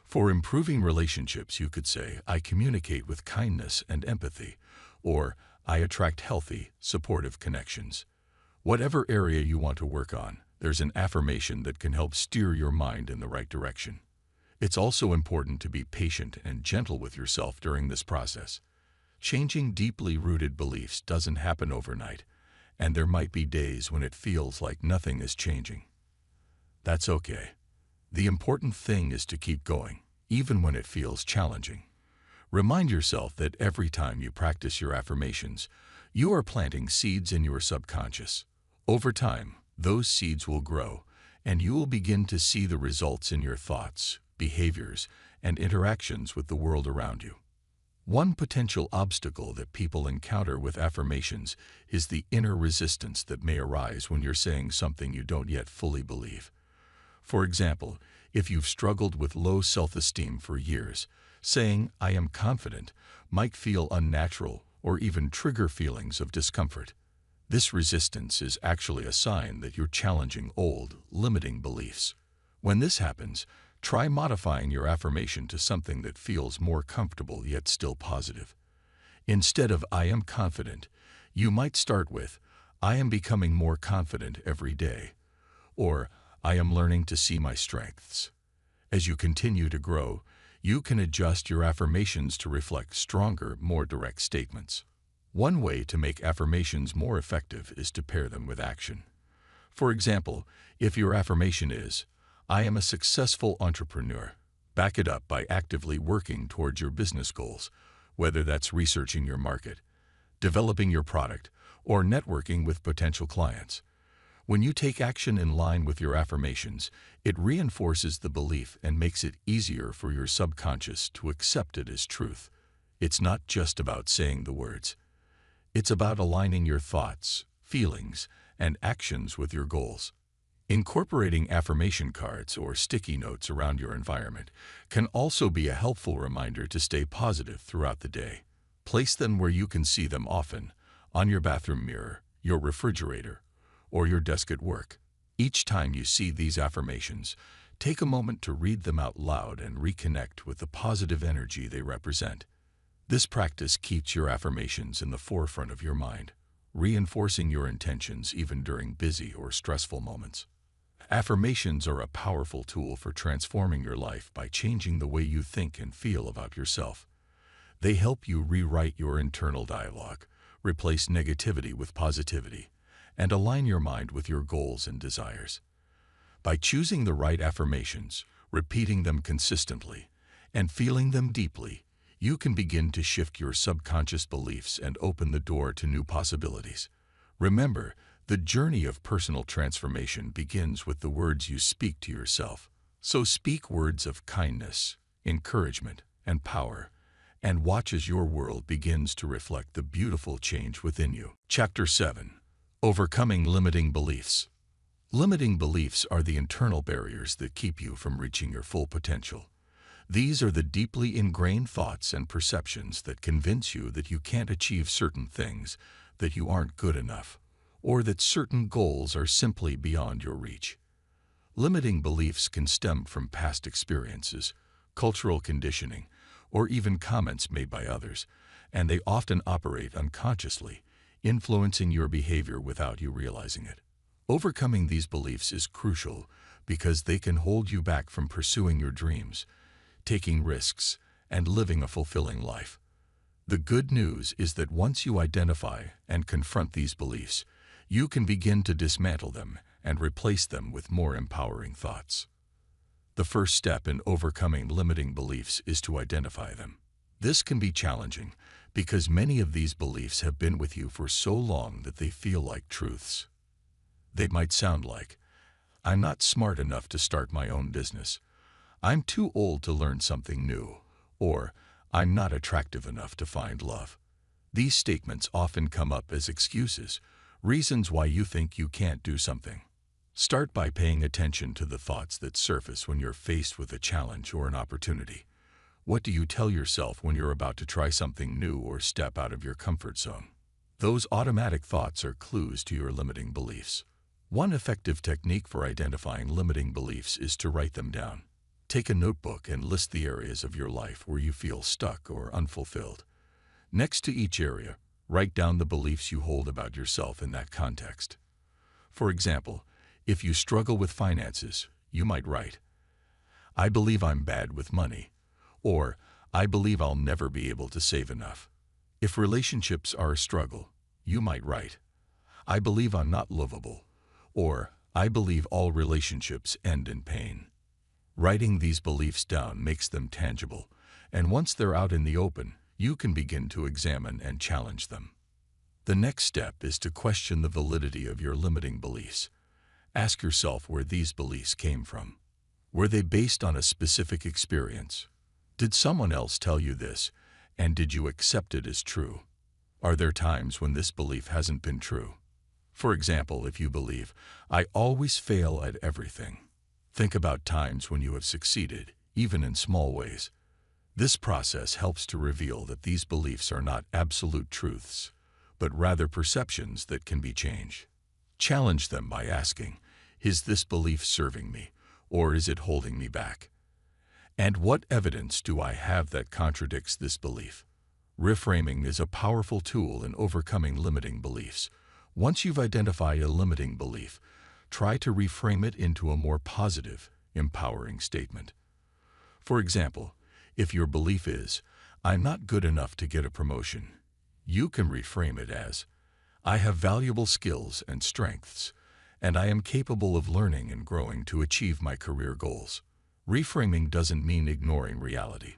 For improving relationships, you could say, "I communicate with kindness and empathy," or "I attract healthy, supportive connections." Whatever area you want to work on, there's an affirmation that can help steer your mind in the right direction. It's also important to be patient and gentle with yourself during this process. Changing deeply rooted beliefs doesn't happen overnight, and there might be days when it feels like nothing is changing. That's okay. The important thing is to keep going, even when it feels challenging. Remind yourself that every time you practice your affirmations, you are planting seeds in your subconscious. Over time, those seeds will grow, and you will begin to see the results in your thoughts, behaviors, and interactions with the world around you. One potential obstacle that people encounter with affirmations is the inner resistance that may arise when you're saying something you don't yet fully believe. For example, if you've struggled with low self-esteem for years, saying, "I am confident," might feel unnatural or even trigger feelings of discomfort. This resistance is actually a sign that you're challenging old, limiting beliefs. When this happens, try modifying your affirmation to something that feels more comfortable yet still positive. Instead of "I am confident," you might start with, "I am becoming more confident every day," or "I am learning to see my strengths." As you continue to grow, you can adjust your affirmations to reflect stronger, more direct statements. One way to make affirmations more effective is to pair them with action. For example, if your affirmation is, "I am a successful entrepreneur," back it up by actively working towards your business goals, whether that's researching your market, developing your product, or networking with potential clients. When you take action in line with your affirmations, it reinforces the belief and makes it easier for your subconscious to accept it as truth. It's not just about saying the words. It's about aligning your thoughts, feelings, and actions with your goals. Incorporating affirmation cards or sticky notes around your environment can also be a helpful reminder to stay positive throughout the day. Place them where you can see them often, on your bathroom mirror, your refrigerator, or your desk at work. Each time you see these affirmations, take a moment to read them out loud and reconnect with the positive energy they represent. This practice keeps your affirmations in the forefront of your mind, reinforcing your intentions even during busy or stressful moments. Affirmations are a powerful tool for transforming your life by changing the way you think and feel about yourself. They help you rewrite your internal dialogue, replace negativity with positivity, and align your mind with your goals and desires. By choosing the right affirmations, repeating them consistently, and feeling them deeply, you can begin to shift your subconscious beliefs and open the door to new possibilities. Remember, the journey of personal transformation begins with the words you speak to yourself. So speak words of kindness, encouragement, and power, and watch as your world begins to reflect the beautiful change within you. Chapter 7. Overcoming limiting beliefs. Limiting beliefs are the internal barriers that keep you from reaching your full potential. These are the deeply ingrained thoughts and perceptions that convince you that you can't achieve certain things, that you aren't good enough, or that certain goals are simply beyond your reach. Limiting beliefs can stem from past experiences, cultural conditioning, or even comments made by others, and they often operate unconsciously, influencing your behavior without you realizing it. Overcoming these beliefs is crucial because they can hold you back from pursuing your dreams, taking risks, and living a fulfilling life. The good news is that once you identify and confront these beliefs, you can begin to dismantle them and replace them with more empowering thoughts. The first step in overcoming limiting beliefs is to identify them. This can be challenging because many of these beliefs have been with you for so long that they feel like truths. They might sound like, "I'm not smart enough to start my own business," "I'm too old to learn something new," or "I'm not attractive enough to find love." These statements often come up as excuses, reasons why you think you can't do something. Start by paying attention to the thoughts that surface when you're faced with a challenge or an opportunity. What do you tell yourself when you're about to try something new or step out of your comfort zone? Those automatic thoughts are clues to your limiting beliefs. One effective technique for identifying limiting beliefs is to write them down. Take a notebook and list the areas of your life where you feel stuck or unfulfilled. Next to each area, write down the beliefs you hold about yourself in that context. For example, if you struggle with finances, you might write, "I believe I'm bad with money," or "I believe I'll never be able to save enough." If relationships are a struggle, you might write, "I believe I'm not lovable," or "I believe all relationships end in pain." Writing these beliefs down makes them tangible, and once they're out in the open, you can begin to examine and challenge them. The next step is to question the validity of your limiting beliefs. Ask yourself where these beliefs came from. Were they based on a specific experience? Did someone else tell you this, and did you accept it as true? Are there times when this belief hasn't been true? For example, if you believe, "I always fail at everything," think about times when you have succeeded, even in small ways. This process helps to reveal that these beliefs are not absolute truths, but rather perceptions that can be changed. Challenge them by asking, "Is this belief serving me, or is it holding me back? And what evidence do I have that contradicts this belief?" Reframing is a powerful tool in overcoming limiting beliefs. Once you've identified a limiting belief, try to reframe it into a more positive, empowering statement. For example, if your belief is, "I'm not good enough to get a promotion," you can reframe it as, "I have valuable skills and strengths, and I am capable of learning and growing to achieve my career goals." Reframing doesn't mean ignoring reality.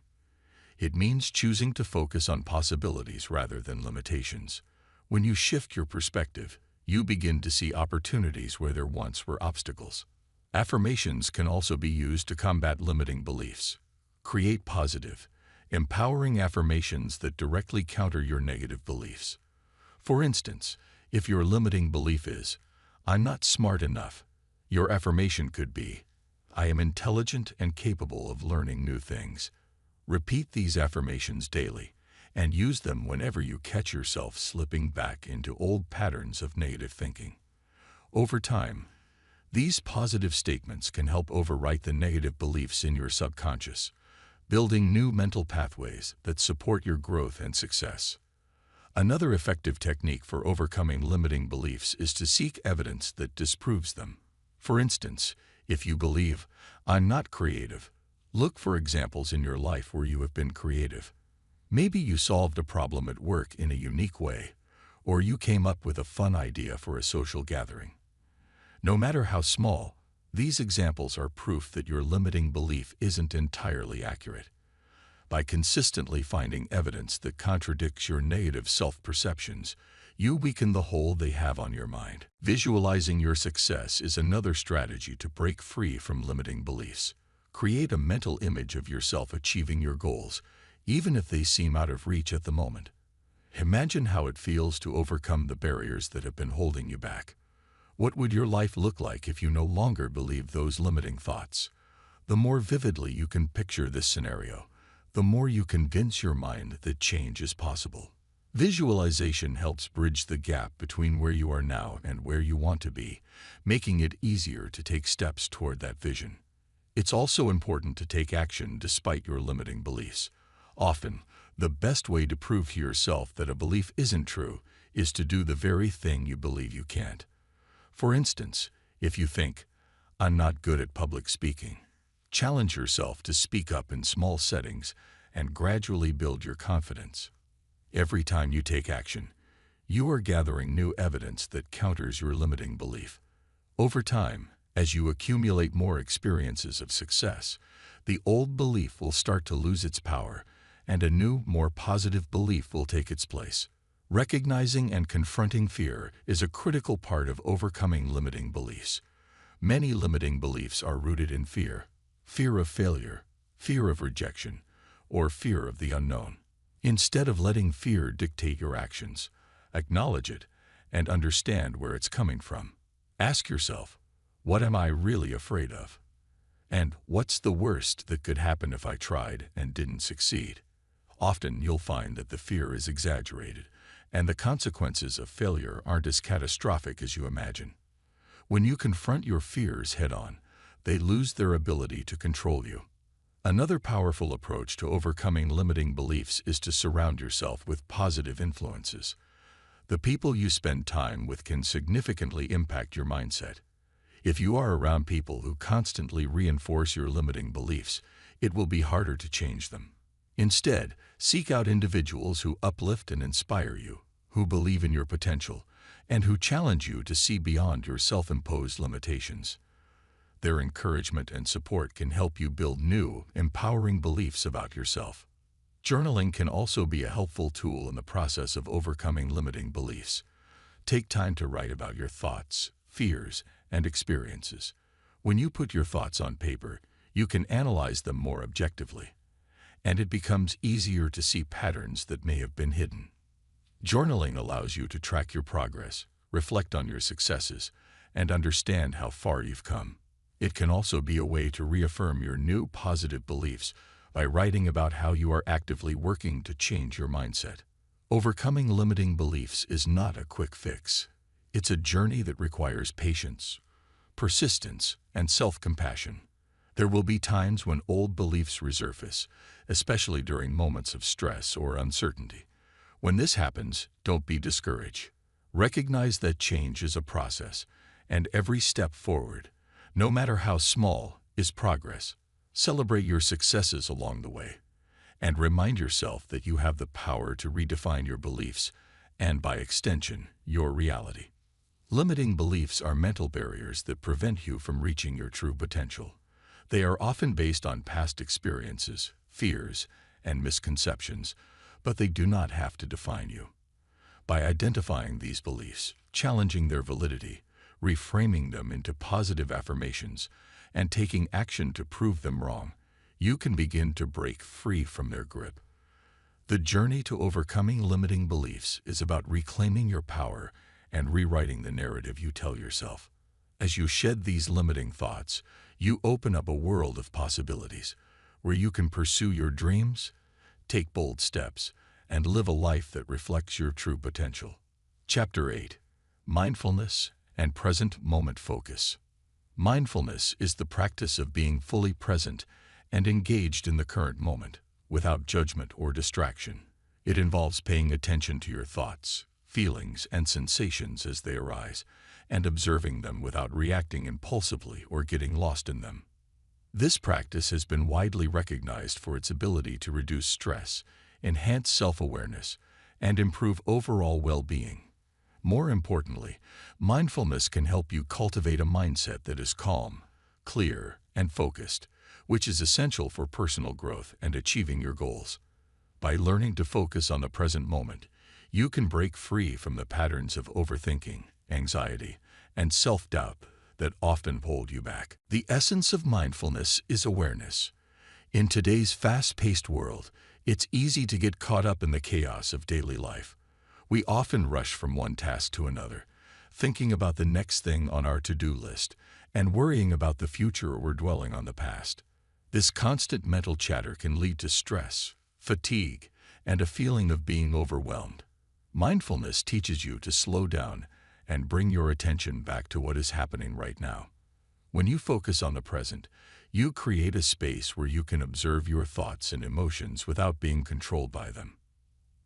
It means choosing to focus on possibilities rather than limitations. When you shift your perspective, you begin to see opportunities where there once were obstacles. Affirmations can also be used to combat limiting beliefs. Create positive, empowering affirmations that directly counter your negative beliefs. For instance, if your limiting belief is, "I'm not smart enough," Your affirmation could be, I am intelligent and capable of learning new things. Repeat these affirmations daily and use them whenever you catch yourself slipping back into old patterns of negative thinking. Over time, these positive statements can help overwrite the negative beliefs in your subconscious, building new mental pathways that support your growth and success. Another effective technique for overcoming limiting beliefs is to seek evidence that disproves them. For instance, if you believe, I'm not creative, look for examples in your life where you have been creative. Maybe you solved a problem at work in a unique way, or you came up with a fun idea for a social gathering. No matter how small, these examples are proof that your limiting belief isn't entirely accurate. By consistently finding evidence that contradicts your negative self-perceptions, you weaken the hold they have on your mind. Visualizing your success is another strategy to break free from limiting beliefs. Create a mental image of yourself achieving your goals, even if they seem out of reach at the moment. Imagine how it feels to overcome the barriers that have been holding you back. What would your life look like if you no longer believed those limiting thoughts? The more vividly you can picture this scenario, the more you convince your mind that change is possible. Visualization helps bridge the gap between where you are now and where you want to be, making it easier to take steps toward that vision. It's also important to take action despite your limiting beliefs. Often, the best way to prove to yourself that a belief isn't true is to do the very thing you believe you can't. For instance, if you think, I'm not good at public speaking, challenge yourself to speak up in small settings and gradually build your confidence. Every time you take action, you are gathering new evidence that counters your limiting belief. Over time, as you accumulate more experiences of success, the old belief will start to lose its power, and a new, more positive belief will take its place. Recognizing and confronting fear is a critical part of overcoming limiting beliefs. Many limiting beliefs are rooted in fear. Fear of failure, fear of rejection, or fear of the unknown. Instead of letting fear dictate your actions, acknowledge it and understand where it's coming from. Ask yourself, what am I really afraid of? And what's the worst that could happen if I tried and didn't succeed? Often you'll find that the fear is exaggerated, and the consequences of failure aren't as catastrophic as you imagine. When you confront your fears head-on, they lose their ability to control you. Another powerful approach to overcoming limiting beliefs is to surround yourself with positive influences. The people you spend time with can significantly impact your mindset. If you are around people who constantly reinforce your limiting beliefs, it will be harder to change them. Instead, seek out individuals who uplift and inspire you, who believe in your potential, and who challenge you to see beyond your self-imposed limitations. Their encouragement and support can help you build new, empowering beliefs about yourself. Journaling can also be a helpful tool in the process of overcoming limiting beliefs. Take time to write about your thoughts, fears, and experiences. When you put your thoughts on paper, you can analyze them more objectively, and it becomes easier to see patterns that may have been hidden. Journaling allows you to track your progress, reflect on your successes, and understand how far you've come. It can also be a way to reaffirm your new positive beliefs by writing about how you are actively working to change your mindset. Overcoming limiting beliefs is not a quick fix. It's a journey that requires patience, persistence, and self-compassion. There will be times when old beliefs resurface, especially during moments of stress or uncertainty. When this happens, don't be discouraged. Recognize that change is a process, and every step forward, no matter how small, is progress. Celebrate your successes along the way, and remind yourself that you have the power to redefine your beliefs and, by extension, your reality. Limiting beliefs are mental barriers that prevent you from reaching your true potential. They are often based on past experiences, fears, and misconceptions, but they do not have to define you. By identifying these beliefs, challenging their validity, reframing them into positive affirmations, and taking action to prove them wrong, you can begin to break free from their grip. The journey to overcoming limiting beliefs is about reclaiming your power and rewriting the narrative you tell yourself. As you shed these limiting thoughts, you open up a world of possibilities where you can pursue your dreams, take bold steps, and live a life that reflects your true potential. Chapter 8: Mindfulness and Present Moment Focus. Mindfulness is the practice of being fully present and engaged in the current moment, without judgment or distraction. It involves paying attention to your thoughts, feelings, and sensations as they arise, and observing them without reacting impulsively or getting lost in them. This practice has been widely recognized for its ability to reduce stress, enhance self-awareness, and improve overall well-being. More importantly, mindfulness can help you cultivate a mindset that is calm, clear, and focused, which is essential for personal growth and achieving your goals. By learning to focus on the present moment, you can break free from the patterns of overthinking, anxiety, and self-doubt that often hold you back. The essence of mindfulness is awareness. In today's fast-paced world, it's easy to get caught up in the chaos of daily life. We often rush from one task to another, thinking about the next thing on our to-do list and worrying about the future or dwelling on the past. This constant mental chatter can lead to stress, fatigue, and a feeling of being overwhelmed. Mindfulness teaches you to slow down and bring your attention back to what is happening right now. When you focus on the present, you create a space where you can observe your thoughts and emotions without being controlled by them.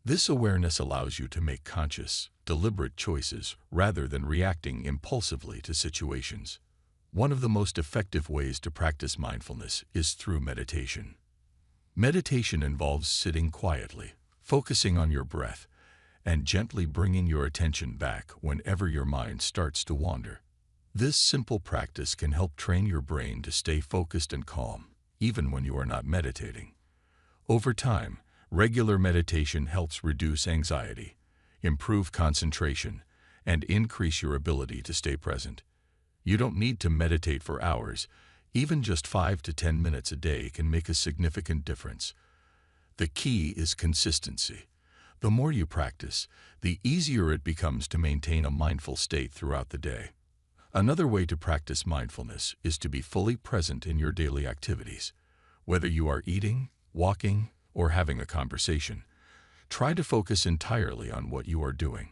This awareness allows you to make conscious, deliberate choices rather than reacting impulsively to situations. One of the most effective ways to practice mindfulness is through meditation. Meditation involves sitting quietly, focusing on your breath, and gently bringing your attention back whenever your mind starts to wander. This simple practice can help train your brain to stay focused and calm, even when you are not meditating. Over time, regular meditation helps reduce anxiety, improve concentration, and increase your ability to stay present. You don't need to meditate for hours. Even just 5 to 10 minutes a day can make a significant difference. The key is consistency. The more you practice, the easier it becomes to maintain a mindful state throughout the day. Another way to practice mindfulness is to be fully present in your daily activities. Whether you are eating, walking, or having a conversation, try to focus entirely on what you are doing.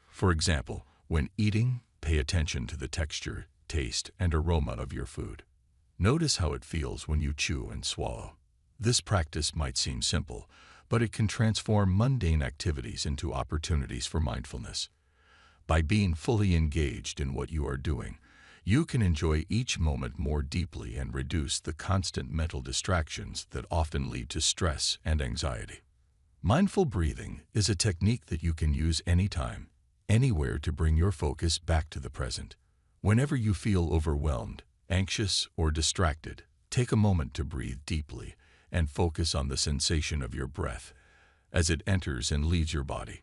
For example, when eating, pay attention to the texture, taste, and aroma of your food. Notice how it feels when you chew and swallow. This practice might seem simple, but it can transform mundane activities into opportunities for mindfulness. By being fully engaged in what you are doing, you can enjoy each moment more deeply and reduce the constant mental distractions that often lead to stress and anxiety. Mindful breathing is a technique that you can use anytime, anywhere to bring your focus back to the present. Whenever you feel overwhelmed, anxious, or distracted, take a moment to breathe deeply and focus on the sensation of your breath as it enters and leaves your body.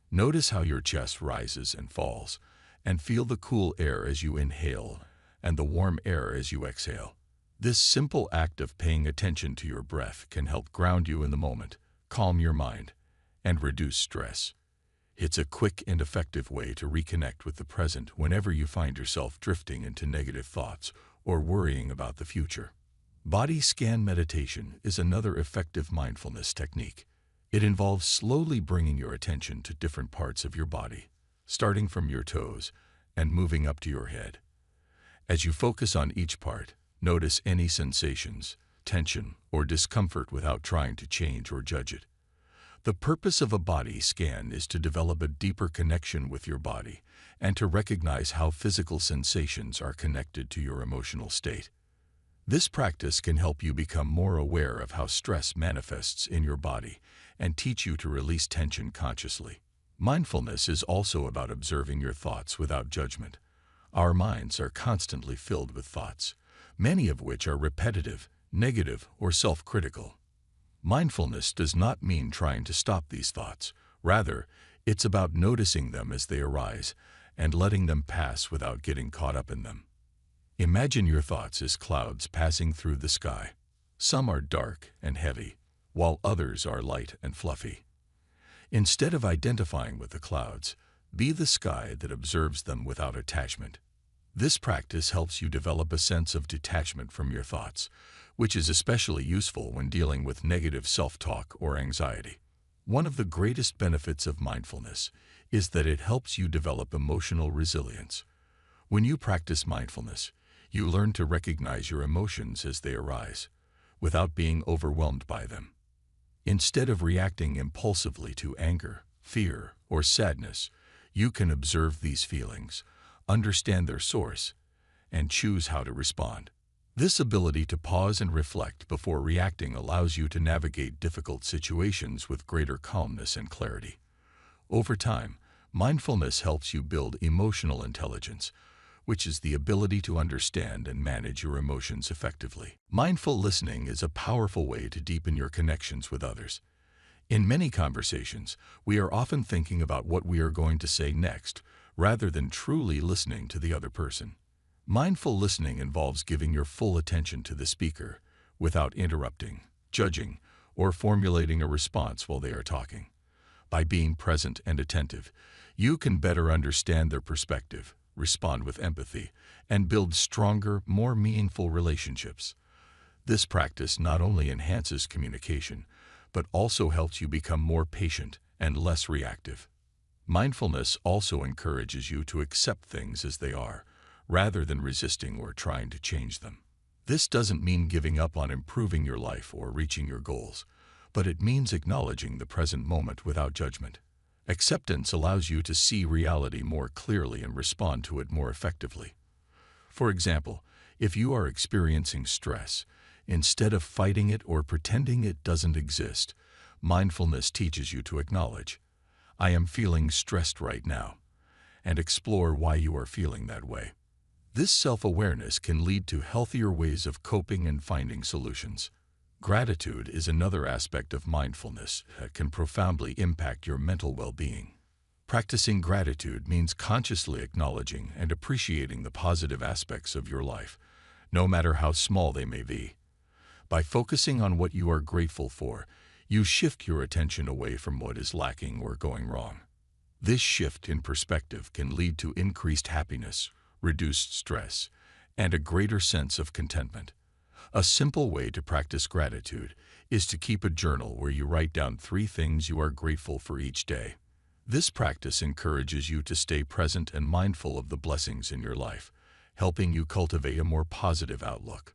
Notice how your chest rises and falls, and feel the cool air as you inhale and the warm air as you exhale. This simple act of paying attention to your breath can help ground you in the moment, calm your mind, and reduce stress. It's a quick and effective way to reconnect with the present whenever you find yourself drifting into negative thoughts or worrying about the future. Body scan meditation is another effective mindfulness technique. It involves slowly bringing your attention to different parts of your body, starting from your toes and moving up to your head. As you focus on each part, notice any sensations, tension, or discomfort without trying to change or judge it. The purpose of a body scan is to develop a deeper connection with your body and to recognize how physical sensations are connected to your emotional state. This practice can help you become more aware of how stress manifests in your body and teach you to release tension consciously. Mindfulness is also about observing your thoughts without judgment. Our minds are constantly filled with thoughts, many of which are repetitive, negative, or self-critical. Mindfulness does not mean trying to stop these thoughts. Rather, it's about noticing them as they arise and letting them pass without getting caught up in them. Imagine your thoughts as clouds passing through the sky. Some are dark and heavy, while others are light and fluffy. Instead of identifying with the clouds, be the sky that observes them without attachment. This practice helps you develop a sense of detachment from your thoughts, which is especially useful when dealing with negative self-talk or anxiety. One of the greatest benefits of mindfulness is that it helps you develop emotional resilience. When you practice mindfulness, you learn to recognize your emotions as they arise, without being overwhelmed by them. Instead of reacting impulsively to anger, fear, or sadness, you can observe these feelings, understand their source, and choose how to respond. This ability to pause and reflect before reacting allows you to navigate difficult situations with greater calmness and clarity. Over time, mindfulness helps you build emotional intelligence, which is the ability to understand and manage your emotions effectively. Mindful listening is a powerful way to deepen your connections with others. In many conversations, we are often thinking about what we are going to say next, rather than truly listening to the other person. Mindful listening involves giving your full attention to the speaker, without interrupting, judging, or formulating a response while they are talking. By being present and attentive, you can better understand their perspective, respond with empathy, and build stronger, more meaningful relationships. This practice not only enhances communication, but also helps you become more patient and less reactive. Mindfulness also encourages you to accept things as they are, rather than resisting or trying to change them. This doesn't mean giving up on improving your life or reaching your goals, but it means acknowledging the present moment without judgment. Acceptance allows you to see reality more clearly and respond to it more effectively. For example, if you are experiencing stress, instead of fighting it or pretending it doesn't exist, mindfulness teaches you to acknowledge, "I am feeling stressed right now," and explore why you are feeling that way. This self-awareness can lead to healthier ways of coping and finding solutions. Gratitude is another aspect of mindfulness that can profoundly impact your mental well-being. Practicing gratitude means consciously acknowledging and appreciating the positive aspects of your life, no matter how small they may be. By focusing on what you are grateful for, you shift your attention away from what is lacking or going wrong. This shift in perspective can lead to increased happiness, reduced stress, and a greater sense of contentment. A simple way to practice gratitude is to keep a journal where you write down 3 things you are grateful for each day. This practice encourages you to stay present and mindful of the blessings in your life, helping you cultivate a more positive outlook.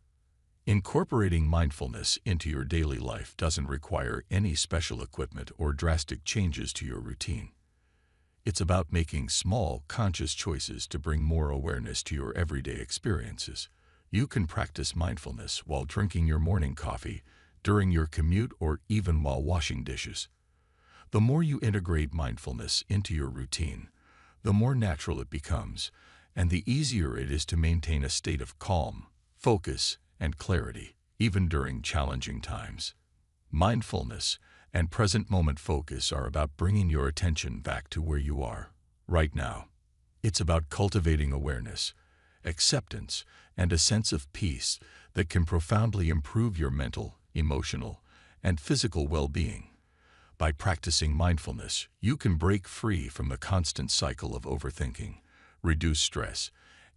Incorporating mindfulness into your daily life doesn't require any special equipment or drastic changes to your routine. It's about making small, conscious choices to bring more awareness to your everyday experiences. You can practice mindfulness while drinking your morning coffee, during your commute, or even while washing dishes. The more you integrate mindfulness into your routine, the more natural it becomes, and the easier it is to maintain a state of calm, focus, and clarity, even during challenging times. Mindfulness and present moment focus are about bringing your attention back to where you are, right now. It's about cultivating awareness, acceptance, and a sense of peace that can profoundly improve your mental, emotional, and physical well-being. By practicing mindfulness, you can break free from the constant cycle of overthinking, reduce stress,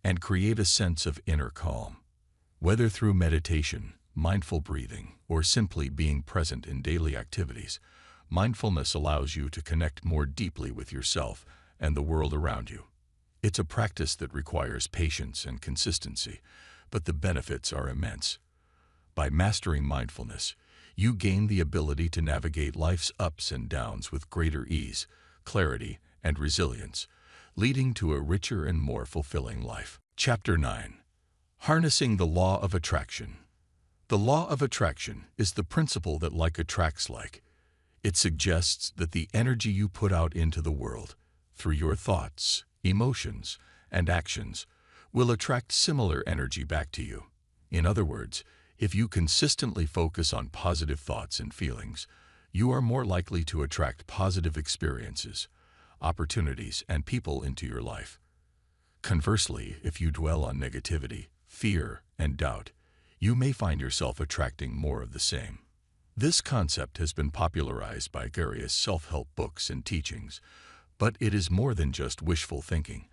and create a sense of inner calm. Whether through meditation, mindful breathing, or simply being present in daily activities, mindfulness allows you to connect more deeply with yourself and the world around you. It's a practice that requires patience and consistency, but the benefits are immense. By mastering mindfulness, you gain the ability to navigate life's ups and downs with greater ease, clarity, and resilience, leading to a richer and more fulfilling life. Chapter 9. Harnessing the Law of Attraction. The law of attraction is the principle that like attracts like. It suggests that the energy you put out into the world, through your thoughts, emotions, and actions, will attract similar energy back to you. In other words, if you consistently focus on positive thoughts and feelings, you are more likely to attract positive experiences, opportunities, and people into your life. Conversely, if you dwell on negativity, fear, and doubt, you may find yourself attracting more of the same. This concept has been popularized by various self-help books and teachings, but it is more than just wishful thinking.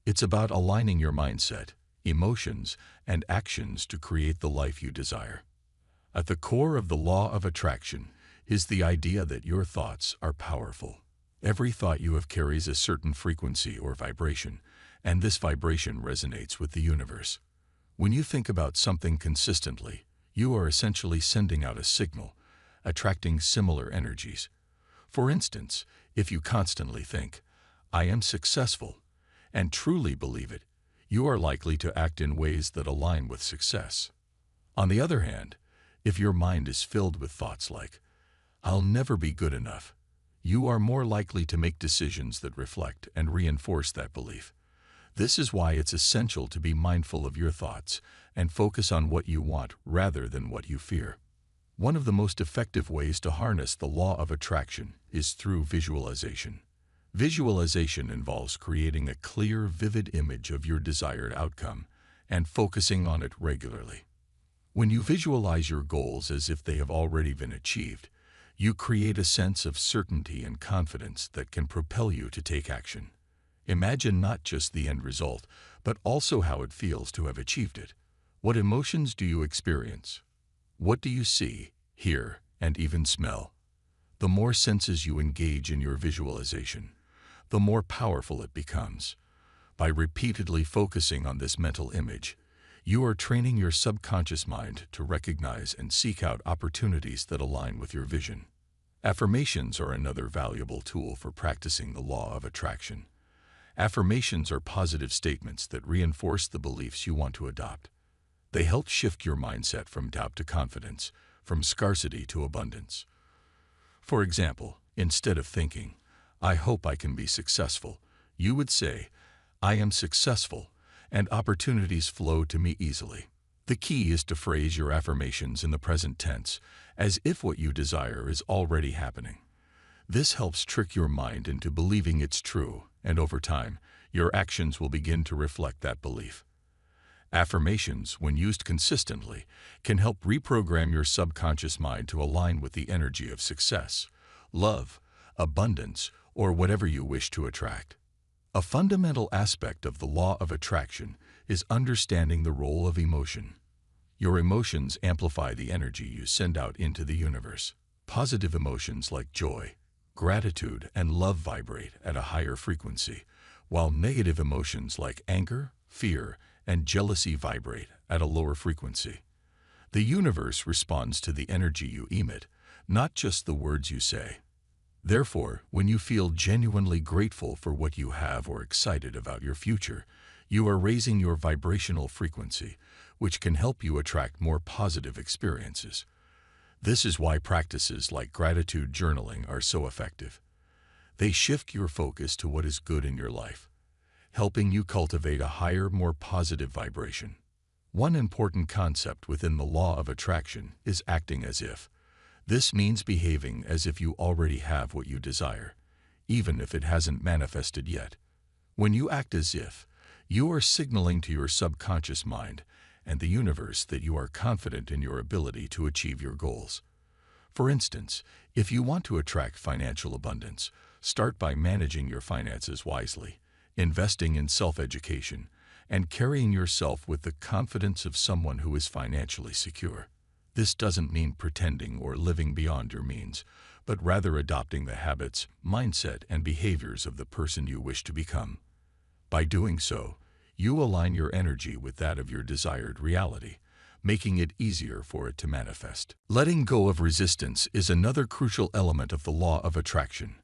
It's about aligning your mindset, emotions, and actions to create the life you desire. At the core of the law of attraction is the idea that your thoughts are powerful. Every thought you have carries a certain frequency or vibration, and this vibration resonates with the universe. When you think about something consistently, you are essentially sending out a signal, attracting similar energies. For instance, if you constantly think, "I am successful," and truly believe it, you are likely to act in ways that align with success. On the other hand, if your mind is filled with thoughts like, "I'll never be good enough," you are more likely to make decisions that reflect and reinforce that belief. This is why it's essential to be mindful of your thoughts and focus on what you want rather than what you fear. One of the most effective ways to harness the law of attraction is through visualization. Visualization involves creating a clear, vivid image of your desired outcome and focusing on it regularly. When you visualize your goals as if they have already been achieved, you create a sense of certainty and confidence that can propel you to take action. Imagine not just the end result, but also how it feels to have achieved it. What emotions do you experience? What do you see, hear, and even smell? The more senses you engage in your visualization, the more powerful it becomes. By repeatedly focusing on this mental image, you are training your subconscious mind to recognize and seek out opportunities that align with your vision. Affirmations are another valuable tool for practicing the law of attraction. Affirmations are positive statements that reinforce the beliefs you want to adopt. They help shift your mindset from doubt to confidence, from scarcity to abundance. For example, instead of thinking, "I hope I can be successful," you would say, "I am successful, and opportunities flow to me easily." The key is to phrase your affirmations in the present tense, as if what you desire is already happening. This helps trick your mind into believing it's true, and over time, your actions will begin to reflect that belief. Affirmations, when used consistently, can help reprogram your subconscious mind to align with the energy of success, love, abundance, or whatever you wish to attract. A fundamental aspect of the law of attraction is understanding the role of emotion. Your emotions amplify the energy you send out into the universe. Positive emotions like joy, gratitude, and love vibrate at a higher frequency, while negative emotions like anger, fear, and jealousy vibrate at a lower frequency. The universe responds to the energy you emit, not just the words you say. Therefore, when you feel genuinely grateful for what you have or excited about your future, you are raising your vibrational frequency, which can help you attract more positive experiences. This is why practices like gratitude journaling are so effective. They shift your focus to what is good in your life, helping you cultivate a higher, more positive vibration. One important concept within the law of attraction is acting as if. This means behaving as if you already have what you desire, even if it hasn't manifested yet. When you act as if, you are signaling to your subconscious mind and the universe that you are confident in your ability to achieve your goals. For instance, if you want to attract financial abundance, start by managing your finances wisely, investing in self-education, and carrying yourself with the confidence of someone who is financially secure. This doesn't mean pretending or living beyond your means, but rather adopting the habits, mindset, and behaviors of the person you wish to become. By doing so, you align your energy with that of your desired reality, making it easier for it to manifest. Letting go of resistance is another crucial element of the law of attraction.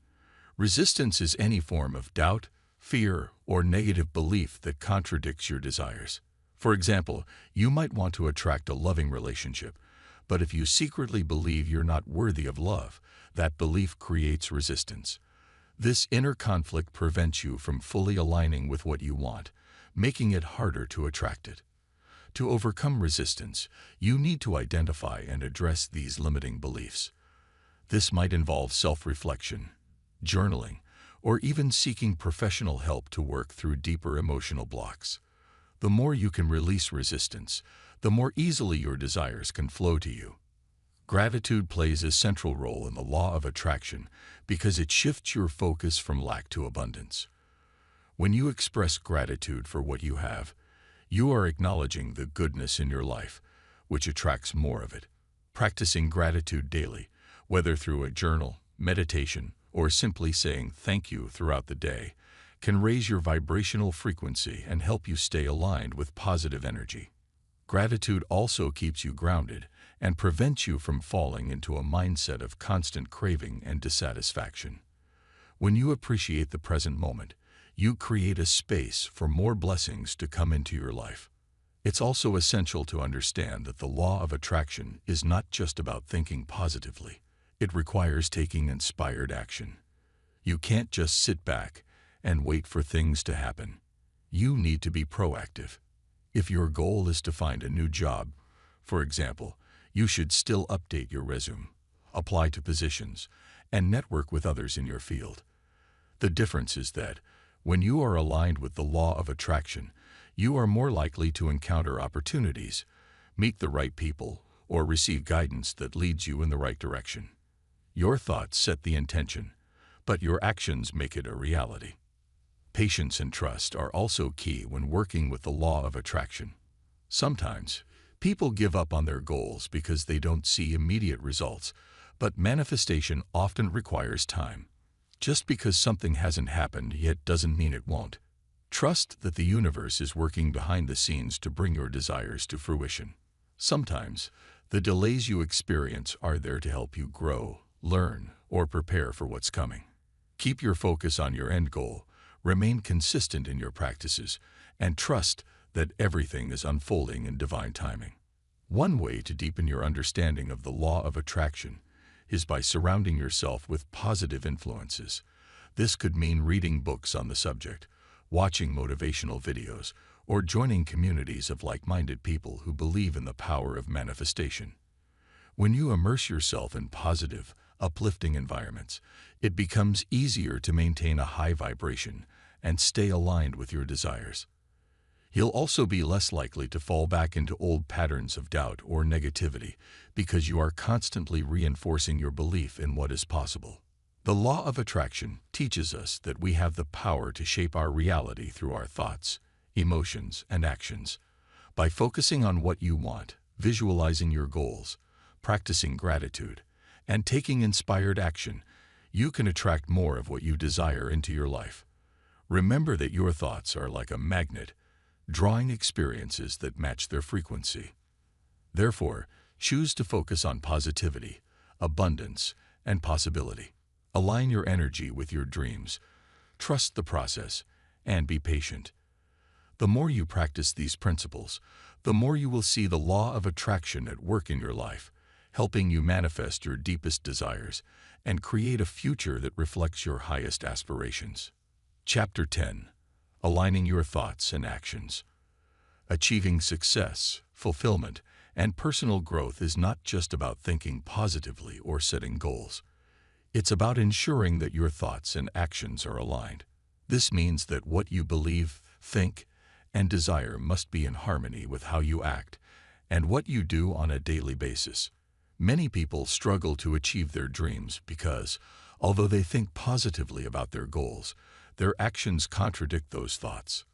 Resistance is any form of doubt, fear, or negative belief that contradicts your desires. For example, you might want to attract a loving relationship, but if you secretly believe you're not worthy of love, that belief creates resistance. This inner conflict prevents you from fully aligning with what you want, making it harder to attract it. To overcome resistance, you need to identify and address these limiting beliefs. This might involve self-reflection, journaling, or even seeking professional help to work through deeper emotional blocks. The more you can release resistance, the more easily your desires can flow to you. Gratitude plays a central role in the law of attraction because it shifts your focus from lack to abundance. When you express gratitude for what you have, you are acknowledging the goodness in your life, which attracts more of it. Practicing gratitude daily, whether through a journal, meditation, or simply saying thank you throughout the day, can raise your vibrational frequency and help you stay aligned with positive energy. Gratitude also keeps you grounded and prevents you from falling into a mindset of constant craving and dissatisfaction. When you appreciate the present moment, you create a space for more blessings to come into your life. It's also essential to understand that the law of attraction is not just about thinking positively. It requires taking inspired action. You can't just sit back and wait for things to happen. You need to be proactive. If your goal is to find a new job, for example, you should still update your resume, apply to positions, and network with others in your field. The difference is that when you are aligned with the law of attraction, you are more likely to encounter opportunities, meet the right people, or receive guidance that leads you in the right direction. Your thoughts set the intention, but your actions make it a reality. Patience and trust are also key when working with the law of attraction. Sometimes, people give up on their goals because they don't see immediate results, but manifestation often requires time. Just because something hasn't happened yet doesn't mean it won't. Trust that the universe is working behind the scenes to bring your desires to fruition. Sometimes, the delays you experience are there to help you grow, learn, or prepare for what's coming. Keep your focus on your end goal, remain consistent in your practices, and trust that everything is unfolding in divine timing. One way to deepen your understanding of the law of attraction is by surrounding yourself with positive influences. This could mean reading books on the subject, watching motivational videos, or joining communities of like-minded people who believe in the power of manifestation. When you immerse yourself in positive, uplifting environments, it becomes easier to maintain a high vibration and stay aligned with your desires. You'll also be less likely to fall back into old patterns of doubt or negativity because you are constantly reinforcing your belief in what is possible. The law of attraction teaches us that we have the power to shape our reality through our thoughts, emotions, and actions. By focusing on what you want, visualizing your goals, practicing gratitude, and taking inspired action, you can attract more of what you desire into your life. Remember that your thoughts are like a magnet, drawing experiences that match their frequency. Therefore, choose to focus on positivity, abundance, and possibility. Align your energy with your dreams, trust the process, and be patient. The more you practice these principles, the more you will see the law of attraction at work in your life, helping you manifest your deepest desires and create a future that reflects your highest aspirations. Chapter 10. Aligning your thoughts and actions. Achieving success, fulfillment, and personal growth is not just about thinking positively or setting goals. It's about ensuring that your thoughts and actions are aligned. This means that what you believe, think, and desire must be in harmony with how you act and what you do on a daily basis. Many people struggle to achieve their dreams because, although they think positively about their goals, their actions contradict those thoughts.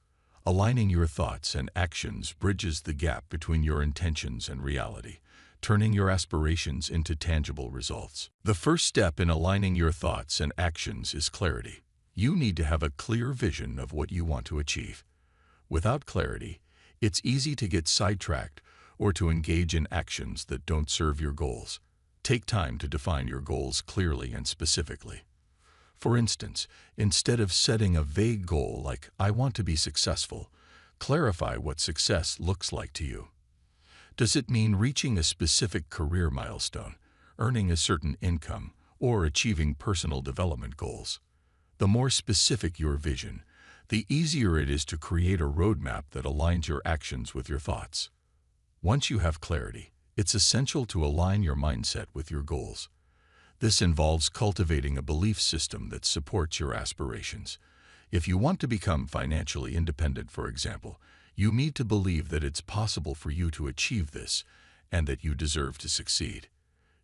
Aligning your thoughts and actions bridges the gap between your intentions and reality, turning your aspirations into tangible results. The first step in aligning your thoughts and actions is clarity. You need to have a clear vision of what you want to achieve. Without clarity, it's easy to get sidetracked or to engage in actions that don't serve your goals. Take time to define your goals clearly and specifically. For instance, instead of setting a vague goal like, "I want to be successful," clarify what success looks like to you. Does it mean reaching a specific career milestone, earning a certain income, or achieving personal development goals? The more specific your vision, the easier it is to create a roadmap that aligns your actions with your thoughts. Once you have clarity, it's essential to align your mindset with your goals. This involves cultivating a belief system that supports your aspirations. If you want to become financially independent, for example, you need to believe that it's possible for you to achieve this and that you deserve to succeed.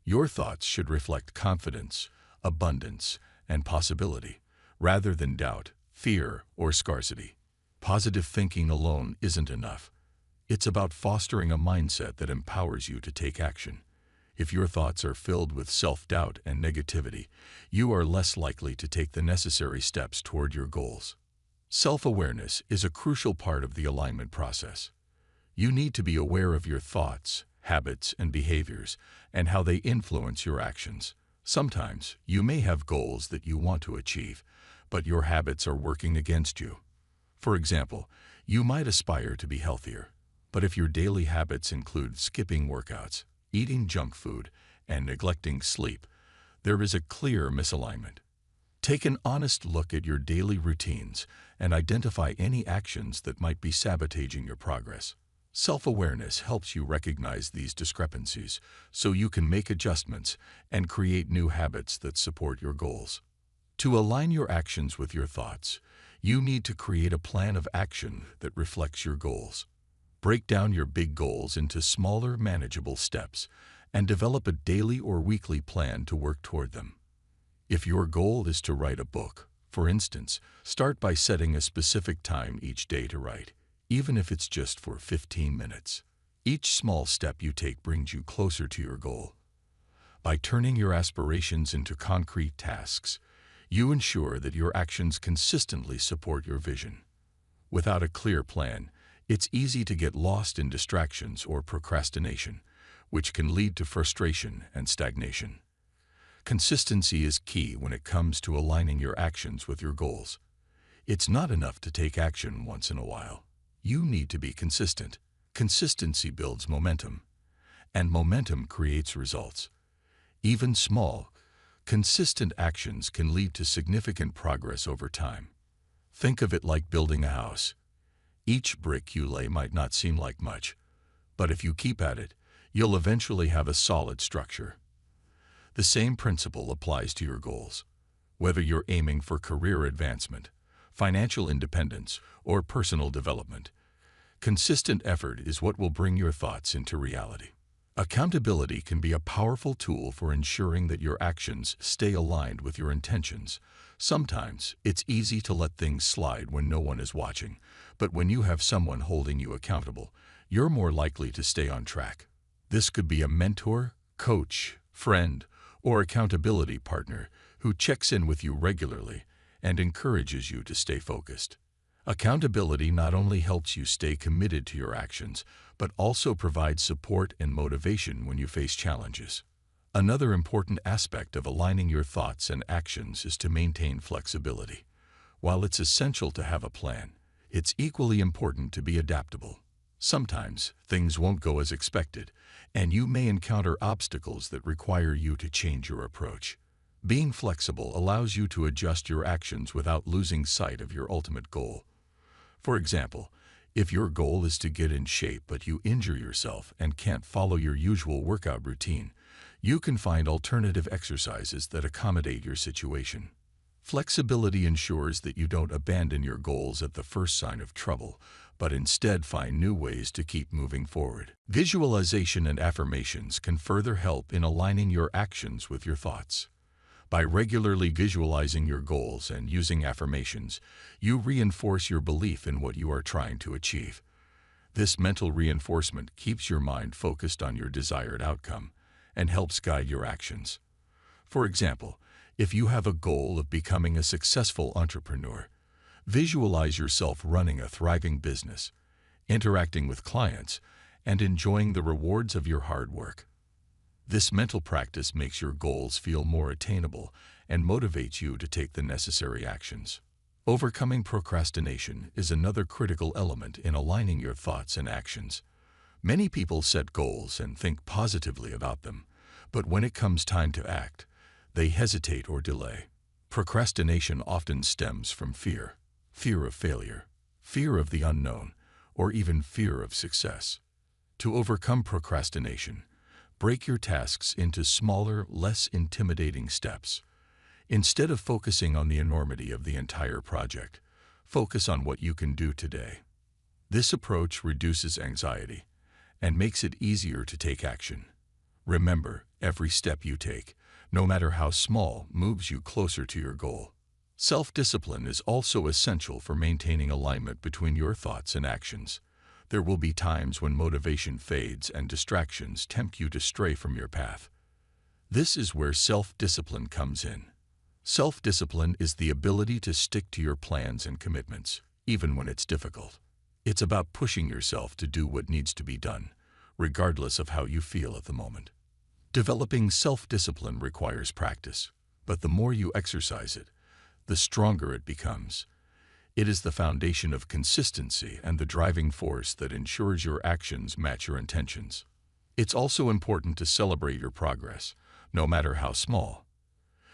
Your thoughts should reflect confidence, abundance, and possibility, rather than doubt, fear, or scarcity. Positive thinking alone isn't enough. It's about fostering a mindset that empowers you to take action. If your thoughts are filled with self-doubt and negativity, you are less likely to take the necessary steps toward your goals. Self-awareness is a crucial part of the alignment process. You need to be aware of your thoughts, habits, and behaviors, and how they influence your actions. Sometimes, you may have goals that you want to achieve, but your habits are working against you. For example, you might aspire to be healthier, but if your daily habits include skipping workouts, eating junk food, and neglecting sleep, there is a clear misalignment. Take an honest look at your daily routines and identify any actions that might be sabotaging your progress. Self-awareness helps you recognize these discrepancies so you can make adjustments and create new habits that support your goals. To align your actions with your thoughts, you need to create a plan of action that reflects your goals. Break down your big goals into smaller, manageable steps and develop a daily or weekly plan to work toward them. If your goal is to write a book, for instance, start by setting a specific time each day to write, even if it's just for 15 minutes. Each small step you take brings you closer to your goal. By turning your aspirations into concrete tasks, you ensure that your actions consistently support your vision. Without a clear plan, it's easy to get lost in distractions or procrastination, which can lead to frustration and stagnation. Consistency is key when it comes to aligning your actions with your goals. It's not enough to take action once in a while. You need to be consistent. Consistency builds momentum, and momentum creates results. Even small, consistent actions can lead to significant progress over time. Think of it like building a house. Each brick you lay might not seem like much, but if you keep at it, you'll eventually have a solid structure. The same principle applies to your goals. Whether you're aiming for career advancement, financial independence, or personal development, consistent effort is what will bring your thoughts into reality. Accountability can be a powerful tool for ensuring that your actions stay aligned with your intentions. Sometimes, it's easy to let things slide when no one is watching, but when you have someone holding you accountable, you're more likely to stay on track. This could be a mentor, coach, friend, or accountability partner who checks in with you regularly and encourages you to stay focused. Accountability not only helps you stay committed to your actions, but also provides support and motivation when you face challenges. Another important aspect of aligning your thoughts and actions is to maintain flexibility. While it's essential to have a plan, it's equally important to be adaptable. Sometimes things won't go as expected, and you may encounter obstacles that require you to change your approach. Being flexible allows you to adjust your actions without losing sight of your ultimate goal. For example, if your goal is to get in shape but you injure yourself and can't follow your usual workout routine, you can find alternative exercises that accommodate your situation. Flexibility ensures that you don't abandon your goals at the first sign of trouble, but instead find new ways to keep moving forward. Visualization and affirmations can further help in aligning your actions with your thoughts. By regularly visualizing your goals and using affirmations, you reinforce your belief in what you are trying to achieve. This mental reinforcement keeps your mind focused on your desired outcome and helps guide your actions. For example, if you have a goal of becoming a successful entrepreneur, visualize yourself running a thriving business, interacting with clients, and enjoying the rewards of your hard work. This mental practice makes your goals feel more attainable and motivates you to take the necessary actions. Overcoming procrastination is another critical element in aligning your thoughts and actions. Many people set goals and think positively about them, but when it comes time to act, they hesitate or delay. Procrastination often stems from fear of failure, fear of the unknown, or even fear of success. To overcome procrastination, break your tasks into smaller, less intimidating steps. Instead of focusing on the enormity of the entire project, focus on what you can do today. This approach reduces anxiety and makes it easier to take action. Remember, every step you take, no matter how small, moves you closer to your goal. Self-discipline is also essential for maintaining alignment between your thoughts and actions. There will be times when motivation fades and distractions tempt you to stray from your path. This is where self-discipline comes in. Self-discipline is the ability to stick to your plans and commitments, even when it's difficult. It's about pushing yourself to do what needs to be done, regardless of how you feel at the moment. Developing self-discipline requires practice, but the more you exercise it, the stronger it becomes. It is the foundation of consistency and the driving force that ensures your actions match your intentions. It's also important to celebrate your progress, no matter how small.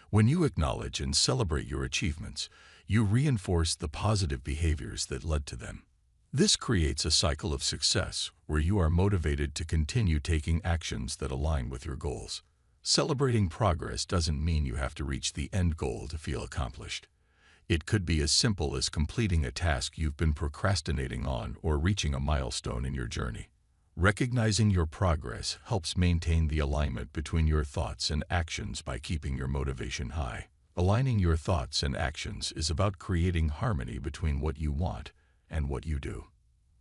When you acknowledge and celebrate your achievements, you reinforce the positive behaviors that led to them. This creates a cycle of success where you are motivated to continue taking actions that align with your goals. Celebrating progress doesn't mean you have to reach the end goal to feel accomplished. It could be as simple as completing a task you've been procrastinating on or reaching a milestone in your journey. Recognizing your progress helps maintain the alignment between your thoughts and actions by keeping your motivation high. Aligning your thoughts and actions is about creating harmony between what you want and what you do.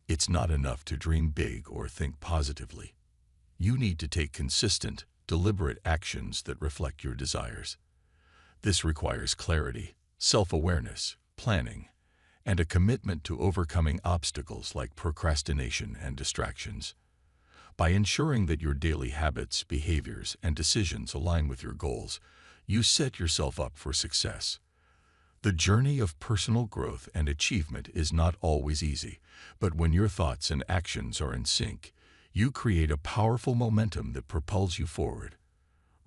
It's not enough to dream big or think positively. You need to take consistent, deliberate actions that reflect your desires. This requires clarity, self-awareness, planning, and a commitment to overcoming obstacles like procrastination and distractions. By ensuring that your daily habits, behaviors, and decisions align with your goals, you set yourself up for success. The journey of personal growth and achievement is not always easy, but when your thoughts and actions are in sync, you create a powerful momentum that propels you forward.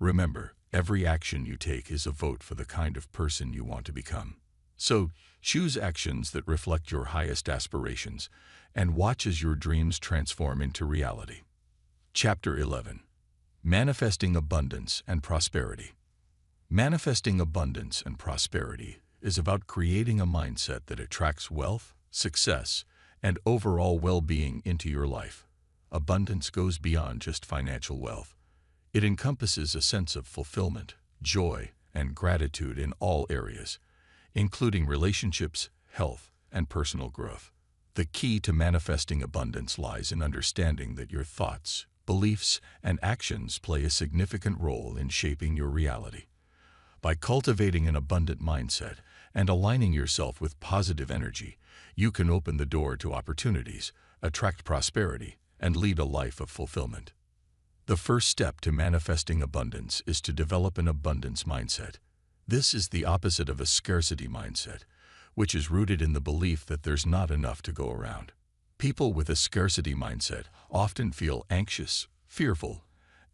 Remember, every action you take is a vote for the kind of person you want to become. So, choose actions that reflect your highest aspirations and watch as your dreams transform into reality. Chapter 11. Manifesting Abundance and Prosperity. Manifesting abundance and prosperity is about creating a mindset that attracts wealth, success, and overall well-being into your life. Abundance goes beyond just financial wealth. It encompasses a sense of fulfillment, joy, and gratitude in all areas, including relationships, health, and personal growth. The key to manifesting abundance lies in understanding that your thoughts, beliefs, and actions play a significant role in shaping your reality. By cultivating an abundant mindset and aligning yourself with positive energy, you can open the door to opportunities, attract prosperity, and lead a life of fulfillment. The first step to manifesting abundance is to develop an abundance mindset. This is the opposite of a scarcity mindset, which is rooted in the belief that there's not enough to go around. People with a scarcity mindset often feel anxious, fearful,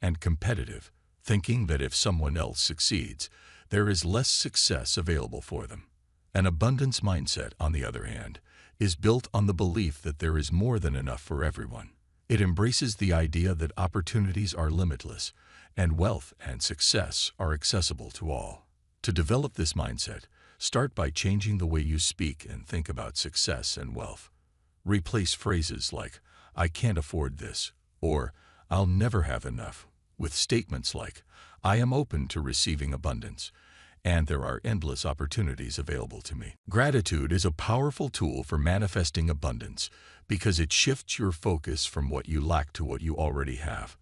and competitive, thinking that if someone else succeeds, there is less success available for them. An abundance mindset, on the other hand, is built on the belief that there is more than enough for everyone. It embraces the idea that opportunities are limitless, and wealth and success are accessible to all. To develop this mindset, start by changing the way you speak and think about success and wealth. Replace phrases like, "I can't afford this," or "I'll never have enough," with statements like, "I am open to receiving abundance, and there are endless opportunities available to me." Gratitude is a powerful tool for manifesting abundance because it shifts your focus from what you lack to what you already have.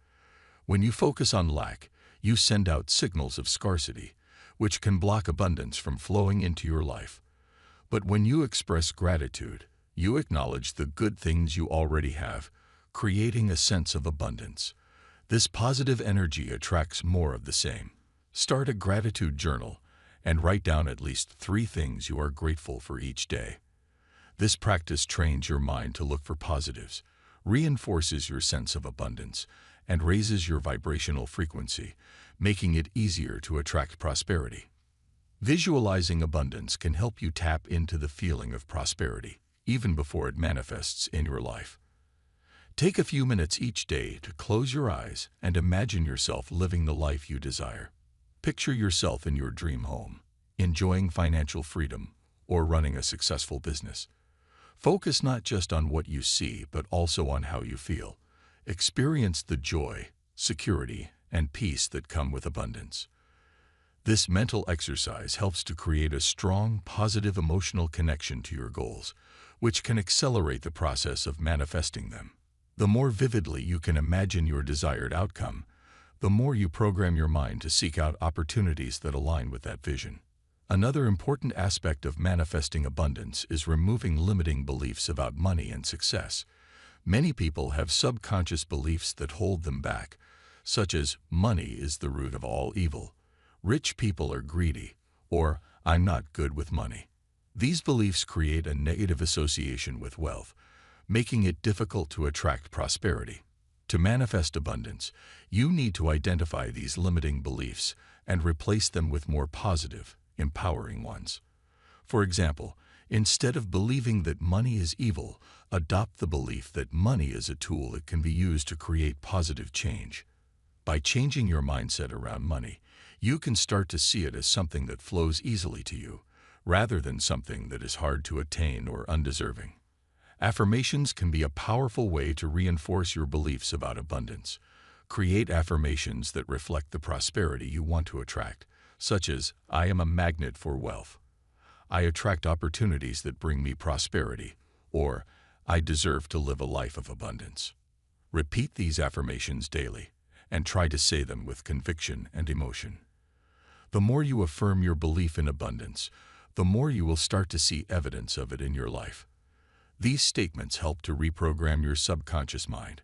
When you focus on lack, you send out signals of scarcity, which can block abundance from flowing into your life. But when you express gratitude, you acknowledge the good things you already have, creating a sense of abundance. This positive energy attracts more of the same. Start a gratitude journal and write down at least 3 things you are grateful for each day. This practice trains your mind to look for positives, reinforces your sense of abundance, and raises your vibrational frequency, making it easier to attract prosperity. Visualizing abundance can help you tap into the feeling of prosperity, even before it manifests in your life. Take a few minutes each day to close your eyes and imagine yourself living the life you desire. Picture yourself in your dream home, enjoying financial freedom, or running a successful business. Focus not just on what you see, but also on how you feel. Experience the joy, security, and peace that come with abundance. This mental exercise helps to create a strong, positive emotional connection to your goals, which can accelerate the process of manifesting them. The more vividly you can imagine your desired outcome, the more you program your mind to seek out opportunities that align with that vision. Another important aspect of manifesting abundance is removing limiting beliefs about money and success. Many people have subconscious beliefs that hold them back, such as money is the root of all evil, rich people are greedy, or I'm not good with money. These beliefs create a negative association with wealth, making it difficult to attract prosperity. To manifest abundance, you need to identify these limiting beliefs and replace them with more positive, empowering ones. For example, instead of believing that money is evil, adopt the belief that money is a tool that can be used to create positive change. By changing your mindset around money, you can start to see it as something that flows easily to you, rather than something that is hard to attain or undeserving. Affirmations can be a powerful way to reinforce your beliefs about abundance. Create affirmations that reflect the prosperity you want to attract, such as, I am a magnet for wealth. I attract opportunities that bring me prosperity, or I deserve to live a life of abundance. Repeat these affirmations daily, and try to say them with conviction and emotion. The more you affirm your belief in abundance, the more you will start to see evidence of it in your life. These statements help to reprogram your subconscious mind,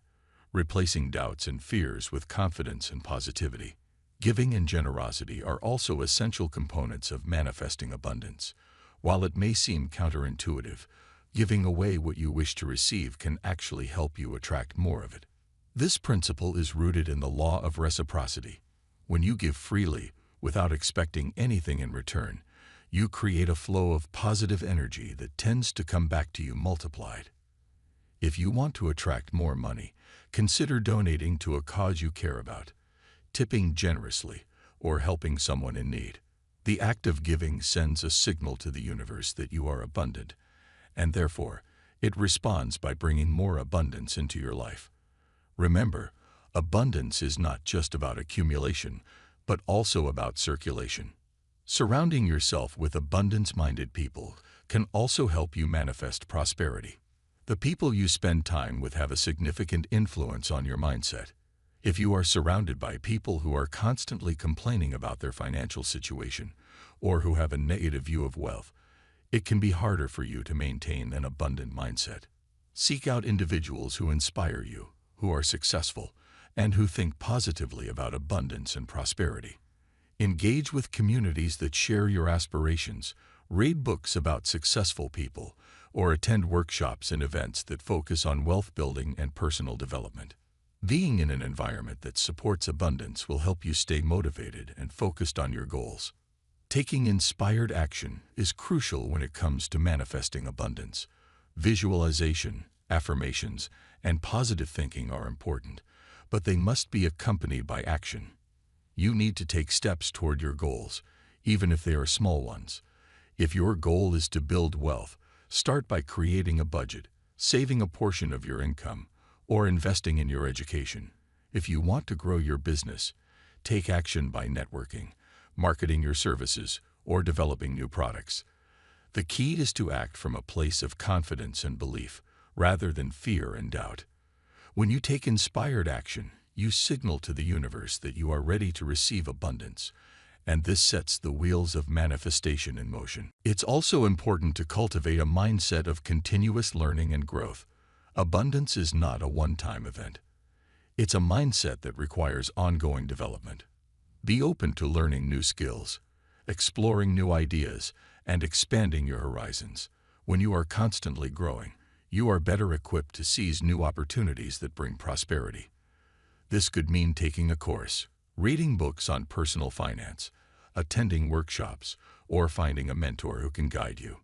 replacing doubts and fears with confidence and positivity. Giving and generosity are also essential components of manifesting abundance. While it may seem counterintuitive, giving away what you wish to receive can actually help you attract more of it. This principle is rooted in the law of reciprocity. When you give freely, without expecting anything in return, you create a flow of positive energy that tends to come back to you multiplied. If you want to attract more money, consider donating to a cause you care about, tipping generously, or helping someone in need. The act of giving sends a signal to the universe that you are abundant, and therefore, it responds by bringing more abundance into your life. Remember, abundance is not just about accumulation, but also about circulation. Surrounding yourself with abundance-minded people can also help you manifest prosperity. The people you spend time with have a significant influence on your mindset. If you are surrounded by people who are constantly complaining about their financial situation or who have a negative view of wealth, it can be harder for you to maintain an abundant mindset. Seek out individuals who inspire you, who are successful, and who think positively about abundance and prosperity. Engage with communities that share your aspirations, read books about successful people, or attend workshops and events that focus on wealth building and personal development. Being in an environment that supports abundance will help you stay motivated and focused on your goals. Taking inspired action is crucial when it comes to manifesting abundance. Visualization, affirmations, and positive thinking are important, but they must be accompanied by action. You need to take steps toward your goals, even if they are small ones. If your goal is to build wealth, start by creating a budget, saving a portion of your income, or investing in your education. If you want to grow your business, take action by networking, marketing your services, or developing new products. The key is to act from a place of confidence and belief, rather than fear and doubt. When you take inspired action, you signal to the universe that you are ready to receive abundance, and this sets the wheels of manifestation in motion. It's also important to cultivate a mindset of continuous learning and growth. Abundance is not a one-time event. It's a mindset that requires ongoing development. Be open to learning new skills, exploring new ideas, and expanding your horizons. When you are constantly growing, you are better equipped to seize new opportunities that bring prosperity. This could mean taking a course, reading books on personal finance, attending workshops, or finding a mentor who can guide you.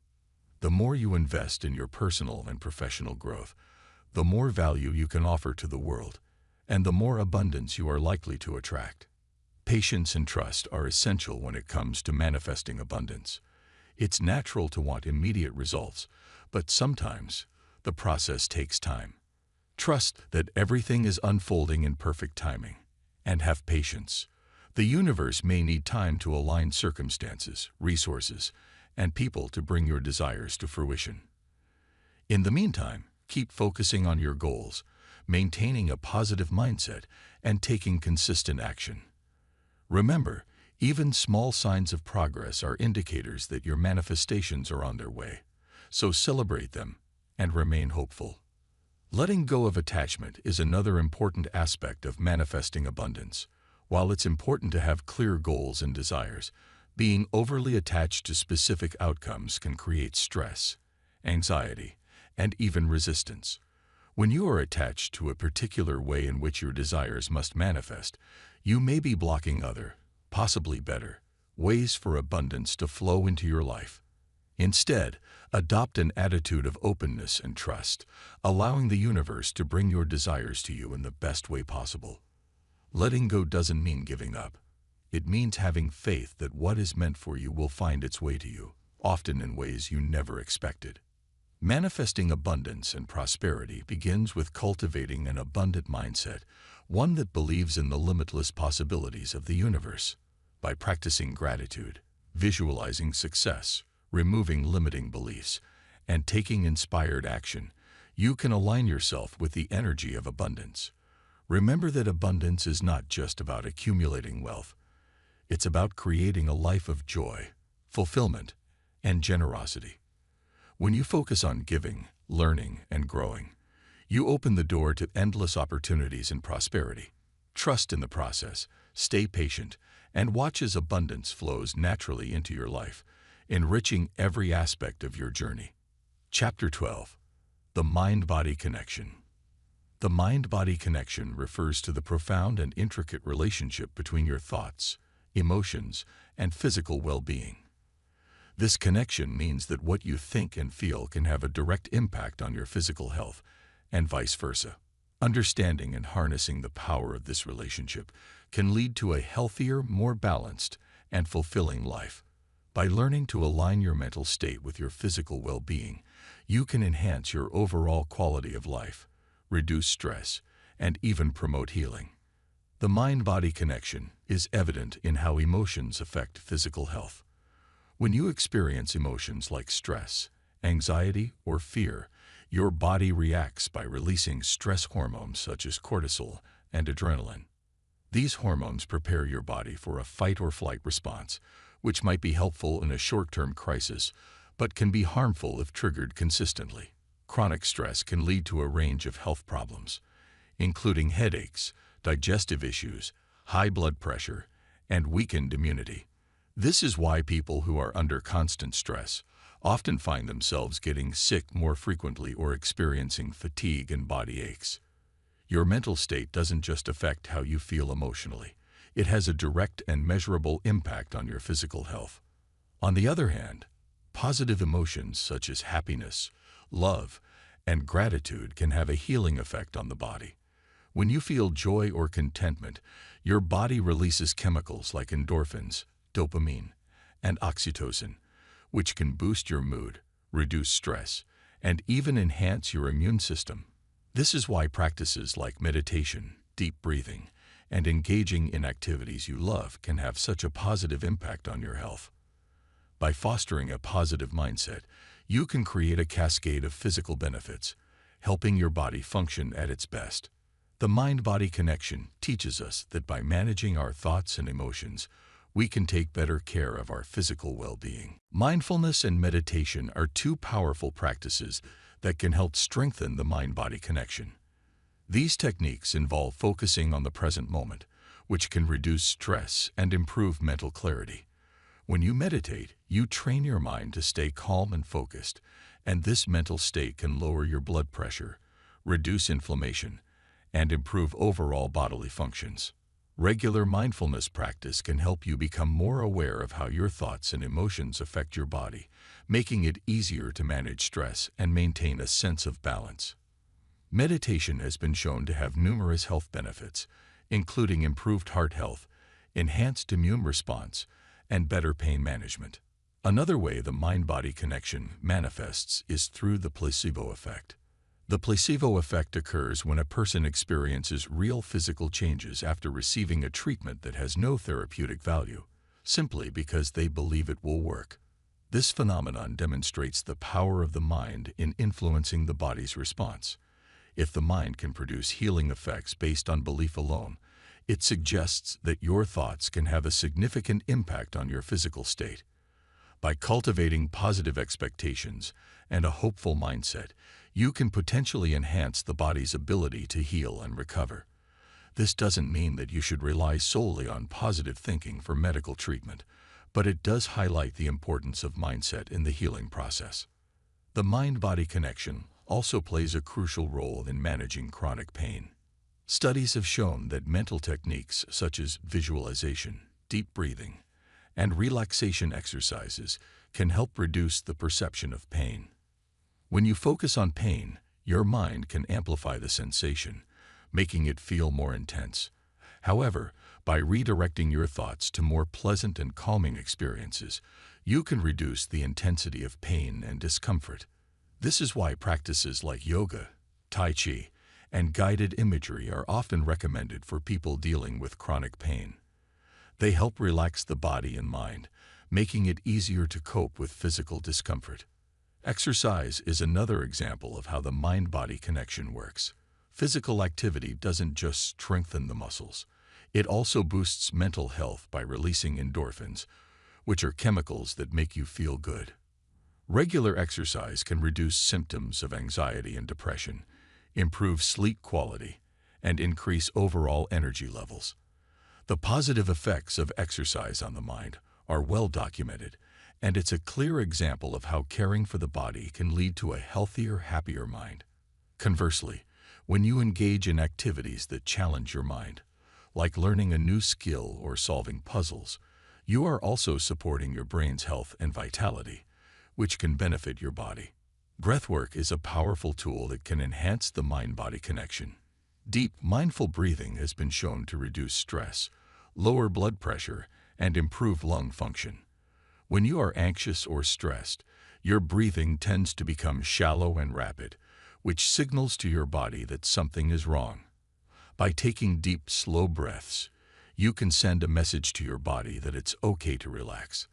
The more you invest in your personal and professional growth, the more value you can offer to the world, and the more abundance you are likely to attract. Patience and trust are essential when it comes to manifesting abundance. It's natural to want immediate results, but sometimes the process takes time. Trust that everything is unfolding in perfect timing, and have patience. The universe may need time to align circumstances, resources, and people to bring your desires to fruition. In the meantime, keep focusing on your goals, maintaining a positive mindset, and taking consistent action. Remember, even small signs of progress are indicators that your manifestations are on their way, so celebrate them and remain hopeful. Letting go of attachment is another important aspect of manifesting abundance. While it's important to have clear goals and desires, being overly attached to specific outcomes can create stress, anxiety, and even resistance. When you are attached to a particular way in which your desires must manifest, you may be blocking other, possibly better, ways for abundance to flow into your life. Instead, adopt an attitude of openness and trust, allowing the universe to bring your desires to you in the best way possible. Letting go doesn't mean giving up. It means having faith that what is meant for you will find its way to you, often in ways you never expected. Manifesting abundance and prosperity begins with cultivating an abundant mindset, one that believes in the limitless possibilities of the universe. By practicing gratitude, visualizing success, removing limiting beliefs, and taking inspired action, you can align yourself with the energy of abundance. Remember that abundance is not just about accumulating wealth. It's about creating a life of joy, fulfillment, and generosity. When you focus on giving, learning, and growing, you open the door to endless opportunities and prosperity. Trust in the process, stay patient, and watch as abundance flows naturally into your life, enriching every aspect of your journey. Chapter 12. The Mind-Body Connection. The mind-body connection refers to the profound and intricate relationship between your thoughts, emotions, and physical well-being. This connection means that what you think and feel can have a direct impact on your physical health, and vice versa. Understanding and harnessing the power of this relationship can lead to a healthier, more balanced, and fulfilling life. By learning to align your mental state with your physical well-being, you can enhance your overall quality of life, reduce stress, and even promote healing. The mind-body connection is evident in how emotions affect physical health. When you experience emotions like stress, anxiety, or fear, your body reacts by releasing stress hormones such as cortisol and adrenaline. These hormones prepare your body for a fight-or-flight response, which might be helpful in a short-term crisis, but can be harmful if triggered consistently. Chronic stress can lead to a range of health problems, including headaches, digestive issues, high blood pressure, and weakened immunity. This is why people who are under constant stress often find themselves getting sick more frequently or experiencing fatigue and body aches. Your mental state doesn't just affect how you feel emotionally. It has a direct and measurable impact on your physical health. On the other hand, positive emotions such as happiness, love, and gratitude can have a healing effect on the body. When you feel joy or contentment, your body releases chemicals like endorphins, dopamine, and oxytocin, which can boost your mood, reduce stress, and even enhance your immune system. This is why practices like meditation, deep breathing, and engaging in activities you love can have such a positive impact on your health. By fostering a positive mindset, you can create a cascade of physical benefits, helping your body function at its best. The mind-body connection teaches us that by managing our thoughts and emotions, we can take better care of our physical well-being. Mindfulness and meditation are two powerful practices that can help strengthen the mind-body connection. These techniques involve focusing on the present moment, which can reduce stress and improve mental clarity. When you meditate, you train your mind to stay calm and focused, and this mental state can lower your blood pressure, reduce inflammation, and improve overall bodily functions. Regular mindfulness practice can help you become more aware of how your thoughts and emotions affect your body, making it easier to manage stress and maintain a sense of balance. Meditation has been shown to have numerous health benefits, including improved heart health, enhanced immune response, and better pain management. Another way the mind-body connection manifests is through the placebo effect. The placebo effect occurs when a person experiences real physical changes after receiving a treatment that has no therapeutic value, simply because they believe it will work. This phenomenon demonstrates the power of the mind in influencing the body's response. If the mind can produce healing effects based on belief alone, it suggests that your thoughts can have a significant impact on your physical state. By cultivating positive expectations and a hopeful mindset, you can potentially enhance the body's ability to heal and recover. This doesn't mean that you should rely solely on positive thinking for medical treatment, but it does highlight the importance of mindset in the healing process. The mind-body connection also plays a crucial role in managing chronic pain. Studies have shown that mental techniques such as visualization, deep breathing, and relaxation exercises can help reduce the perception of pain. When you focus on pain, your mind can amplify the sensation, making it feel more intense. However, by redirecting your thoughts to more pleasant and calming experiences, you can reduce the intensity of pain and discomfort. This is why practices like yoga, tai chi, and guided imagery are often recommended for people dealing with chronic pain. They help relax the body and mind, making it easier to cope with physical discomfort. Exercise is another example of how the mind-body connection works. Physical activity doesn't just strengthen the muscles. It also boosts mental health by releasing endorphins, which are chemicals that make you feel good. Regular exercise can reduce symptoms of anxiety and depression, improve sleep quality, and increase overall energy levels. The positive effects of exercise on the mind are well documented, and it's a clear example of how caring for the body can lead to a healthier, happier mind. Conversely, when you engage in activities that challenge your mind, like learning a new skill or solving puzzles, you are also supporting your brain's health and vitality, which can benefit your body. Breathwork is a powerful tool that can enhance the mind-body connection. Deep, mindful breathing has been shown to reduce stress, lower blood pressure, and improve lung function. When you are anxious or stressed, your breathing tends to become shallow and rapid, which signals to your body that something is wrong. By taking deep, slow breaths, you can send a message to your body that it's okay to relax.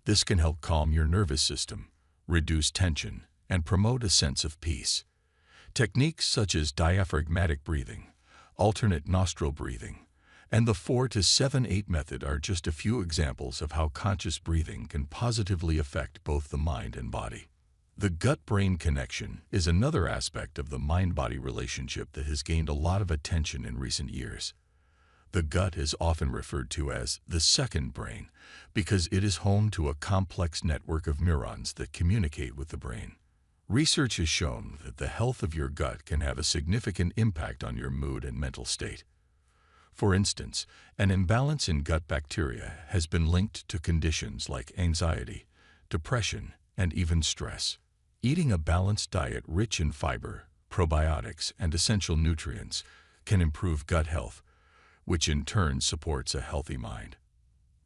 This can help calm your nervous system, reduce tension, and promote a sense of peace. Techniques such as diaphragmatic breathing, alternate nostril breathing, and the 4-7-8 method are just a few examples of how conscious breathing can positively affect both the mind and body. The gut-brain connection is another aspect of the mind-body relationship that has gained a lot of attention in recent years. The gut is often referred to as the second brain because it is home to a complex network of neurons that communicate with the brain. Research has shown that the health of your gut can have a significant impact on your mood and mental state. For instance, an imbalance in gut bacteria has been linked to conditions like anxiety, depression, and even stress. Eating a balanced diet rich in fiber, probiotics, and essential nutrients can improve gut health, which in turn supports a healthy mind.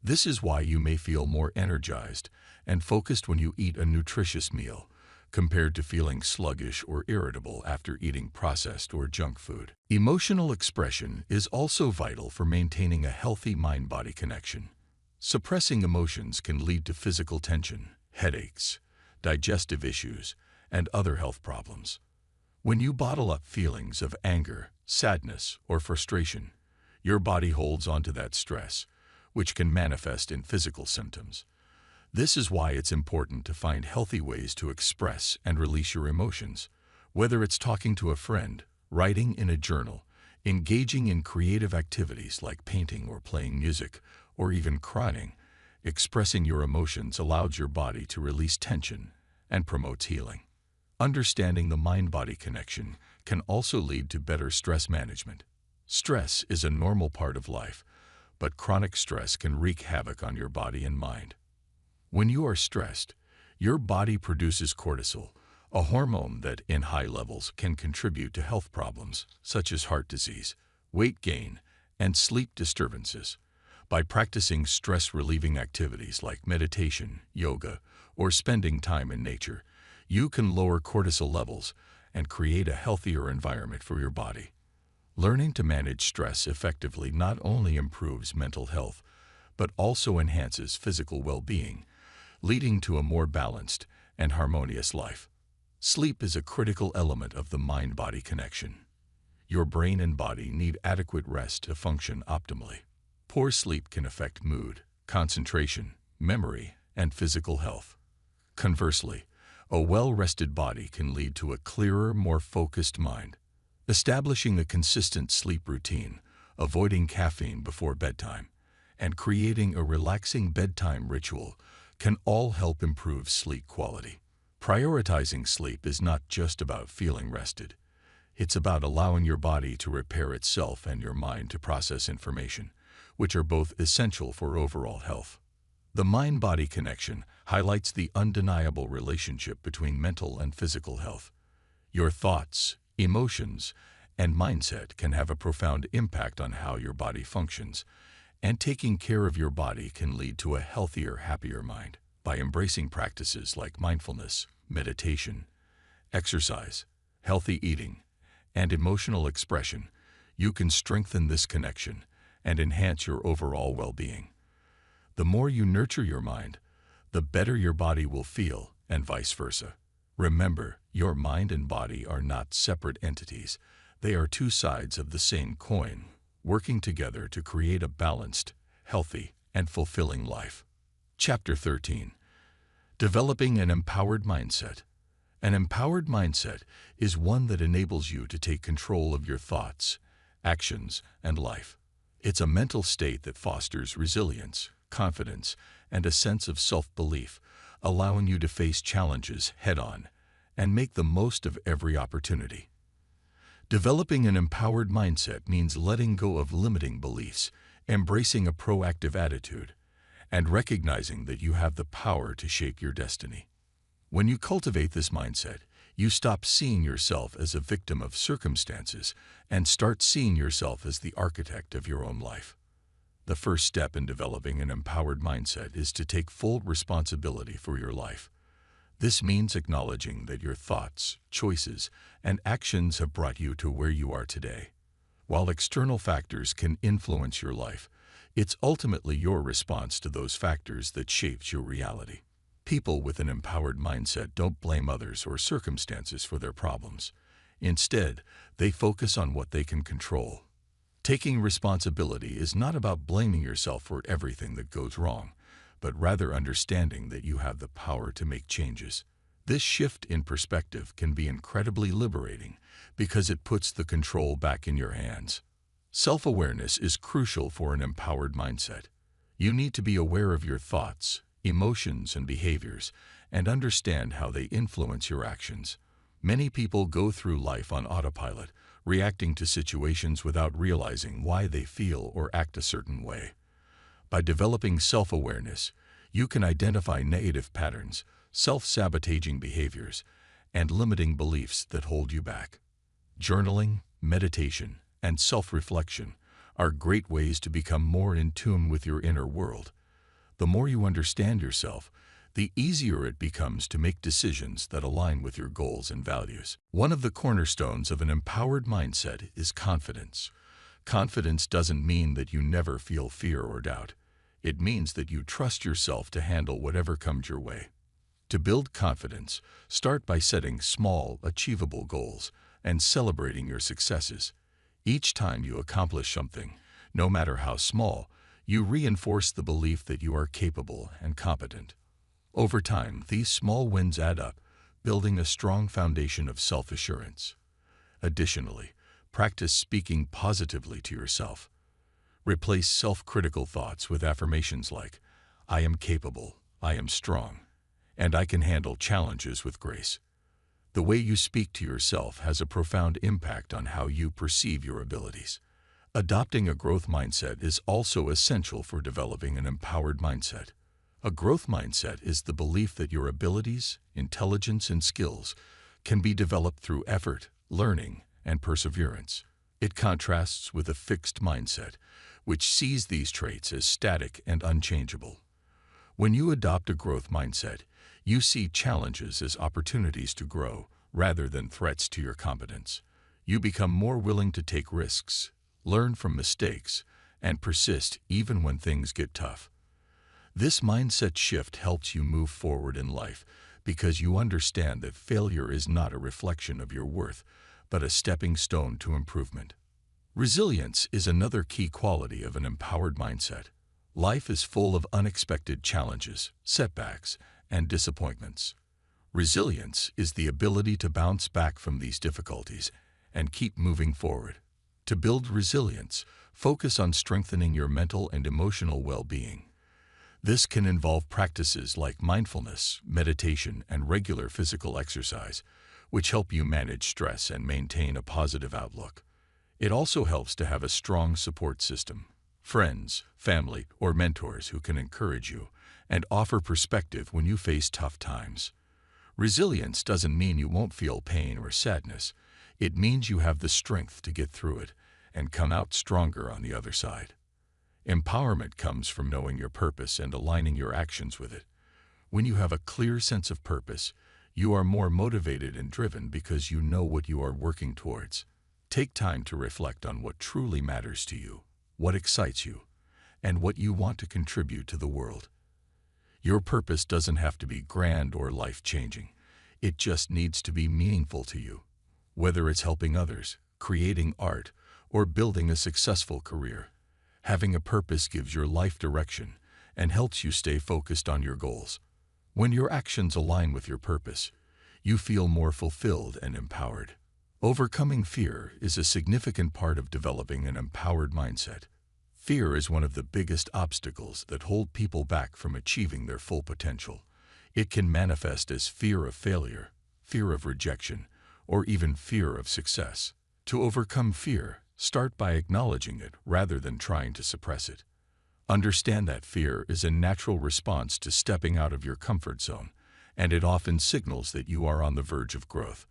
This is why you may feel more energized and focused when you eat a nutritious meal, compared to feeling sluggish or irritable after eating processed or junk food. Emotional expression is also vital for maintaining a healthy mind-body connection. Suppressing emotions can lead to physical tension, headaches, digestive issues, and other health problems. When you bottle up feelings of anger, sadness, or frustration, your body holds onto that stress, which can manifest in physical symptoms. This is why it's important to find healthy ways to express and release your emotions, whether it's talking to a friend, writing in a journal, engaging in creative activities like painting or playing music, or even crying. Expressing your emotions allows your body to release tension and promotes healing. Understanding the mind-body connection can also lead to better stress management. Stress is a normal part of life, but chronic stress can wreak havoc on your body and mind. When you are stressed, your body produces cortisol, a hormone that, in high levels, can contribute to health problems such as heart disease, weight gain, and sleep disturbances. By practicing stress-relieving activities like meditation, yoga, or spending time in nature, you can lower cortisol levels and create a healthier environment for your body. Learning to manage stress effectively not only improves mental health, but also enhances physical well-being, leading to a more balanced and harmonious life. Sleep is a critical element of the mind-body connection. Your brain and body need adequate rest to function optimally. Poor sleep can affect mood, concentration, memory, and physical health. Conversely, a well-rested body can lead to a clearer, more focused mind. Establishing a consistent sleep routine, avoiding caffeine before bedtime, and creating a relaxing bedtime ritual can all help improve sleep quality. Prioritizing sleep is not just about feeling rested. It's about allowing your body to repair itself and your mind to process information, which are both essential for overall health. The mind-body connection highlights the undeniable relationship between mental and physical health. Your thoughts, emotions, and mindset can have a profound impact on how your body functions, and taking care of your body can lead to a healthier, happier mind. By embracing practices like mindfulness, meditation, exercise, healthy eating, and emotional expression, you can strengthen this connection and enhance your overall well-being. The more you nurture your mind, the better your body will feel, and vice versa. Remember, your mind and body are not separate entities. They are two sides of the same coin, working together to create a balanced, healthy, and fulfilling life. Chapter 13. Developing an empowered mindset. An empowered mindset is one that enables you to take control of your thoughts, actions, and life. It's a mental state that fosters resilience, confidence, and a sense of self-belief, allowing you to face challenges head-on and make the most of every opportunity. Developing an empowered mindset means letting go of limiting beliefs, embracing a proactive attitude, and recognizing that you have the power to shape your destiny. When you cultivate this mindset, you stop seeing yourself as a victim of circumstances and start seeing yourself as the architect of your own life. The first step in developing an empowered mindset is to take full responsibility for your life. This means acknowledging that your thoughts, choices, and actions have brought you to where you are today. While external factors can influence your life, it's ultimately your response to those factors that shapes your reality. People with an empowered mindset don't blame others or circumstances for their problems. Instead, they focus on what they can control. Taking responsibility is not about blaming yourself for everything that goes wrong, but rather understanding that you have the power to make changes. This shift in perspective can be incredibly liberating because it puts the control back in your hands. Self-awareness is crucial for an empowered mindset. You need to be aware of your thoughts, emotions, and behaviors, and understand how they influence your actions. Many people go through life on autopilot, reacting to situations without realizing why they feel or act a certain way. By developing self-awareness, you can identify negative patterns, self-sabotaging behaviors, and limiting beliefs that hold you back. Journaling, meditation, and self-reflection are great ways to become more in tune with your inner world. The more you understand yourself, the easier it becomes to make decisions that align with your goals and values. One of the cornerstones of an empowered mindset is confidence. Confidence doesn't mean that you never feel fear or doubt. It means that you trust yourself to handle whatever comes your way. To build confidence, start by setting small, achievable goals and celebrating your successes. Each time you accomplish something, no matter how small, you reinforce the belief that you are capable and competent. Over time, these small wins add up, building a strong foundation of self-assurance. Additionally, practice speaking positively to yourself. Replace self-critical thoughts with affirmations like, "I am capable, I am strong, and I can handle challenges with grace." The way you speak to yourself has a profound impact on how you perceive your abilities. Adopting a growth mindset is also essential for developing an empowered mindset. A growth mindset is the belief that your abilities, intelligence, and skills can be developed through effort, learning, and perseverance. It contrasts with a fixed mindset, which sees these traits as static and unchangeable. When you adopt a growth mindset, you see challenges as opportunities to grow, rather than threats to your competence. You become more willing to take risks, learn from mistakes, and persist even when things get tough. This mindset shift helps you move forward in life because you understand that failure is not a reflection of your worth, but a stepping stone to improvement. Resilience is another key quality of an empowered mindset. Life is full of unexpected challenges, setbacks, and disappointments. Resilience is the ability to bounce back from these difficulties and keep moving forward. To build resilience, focus on strengthening your mental and emotional well-being. This can involve practices like mindfulness, meditation, and regular physical exercise, which help you manage stress and maintain a positive outlook. It also helps to have a strong support system, friends, family, or mentors who can encourage you and offer perspective when you face tough times. Resilience doesn't mean you won't feel pain or sadness. It means you have the strength to get through it and come out stronger on the other side. Empowerment comes from knowing your purpose and aligning your actions with it. When you have a clear sense of purpose, you are more motivated and driven because you know what you are working towards. Take time to reflect on what truly matters to you, what excites you, and what you want to contribute to the world. Your purpose doesn't have to be grand or life-changing. It just needs to be meaningful to you. Whether it's helping others, creating art, or building a successful career, having a purpose gives your life direction and helps you stay focused on your goals. When your actions align with your purpose, you feel more fulfilled and empowered. Overcoming fear is a significant part of developing an empowered mindset. Fear is one of the biggest obstacles that hold people back from achieving their full potential. It can manifest as fear of failure, fear of rejection, or even fear of success. To overcome fear, start by acknowledging it rather than trying to suppress it. Understand that fear is a natural response to stepping out of your comfort zone, and it often signals that you are on the verge of growth.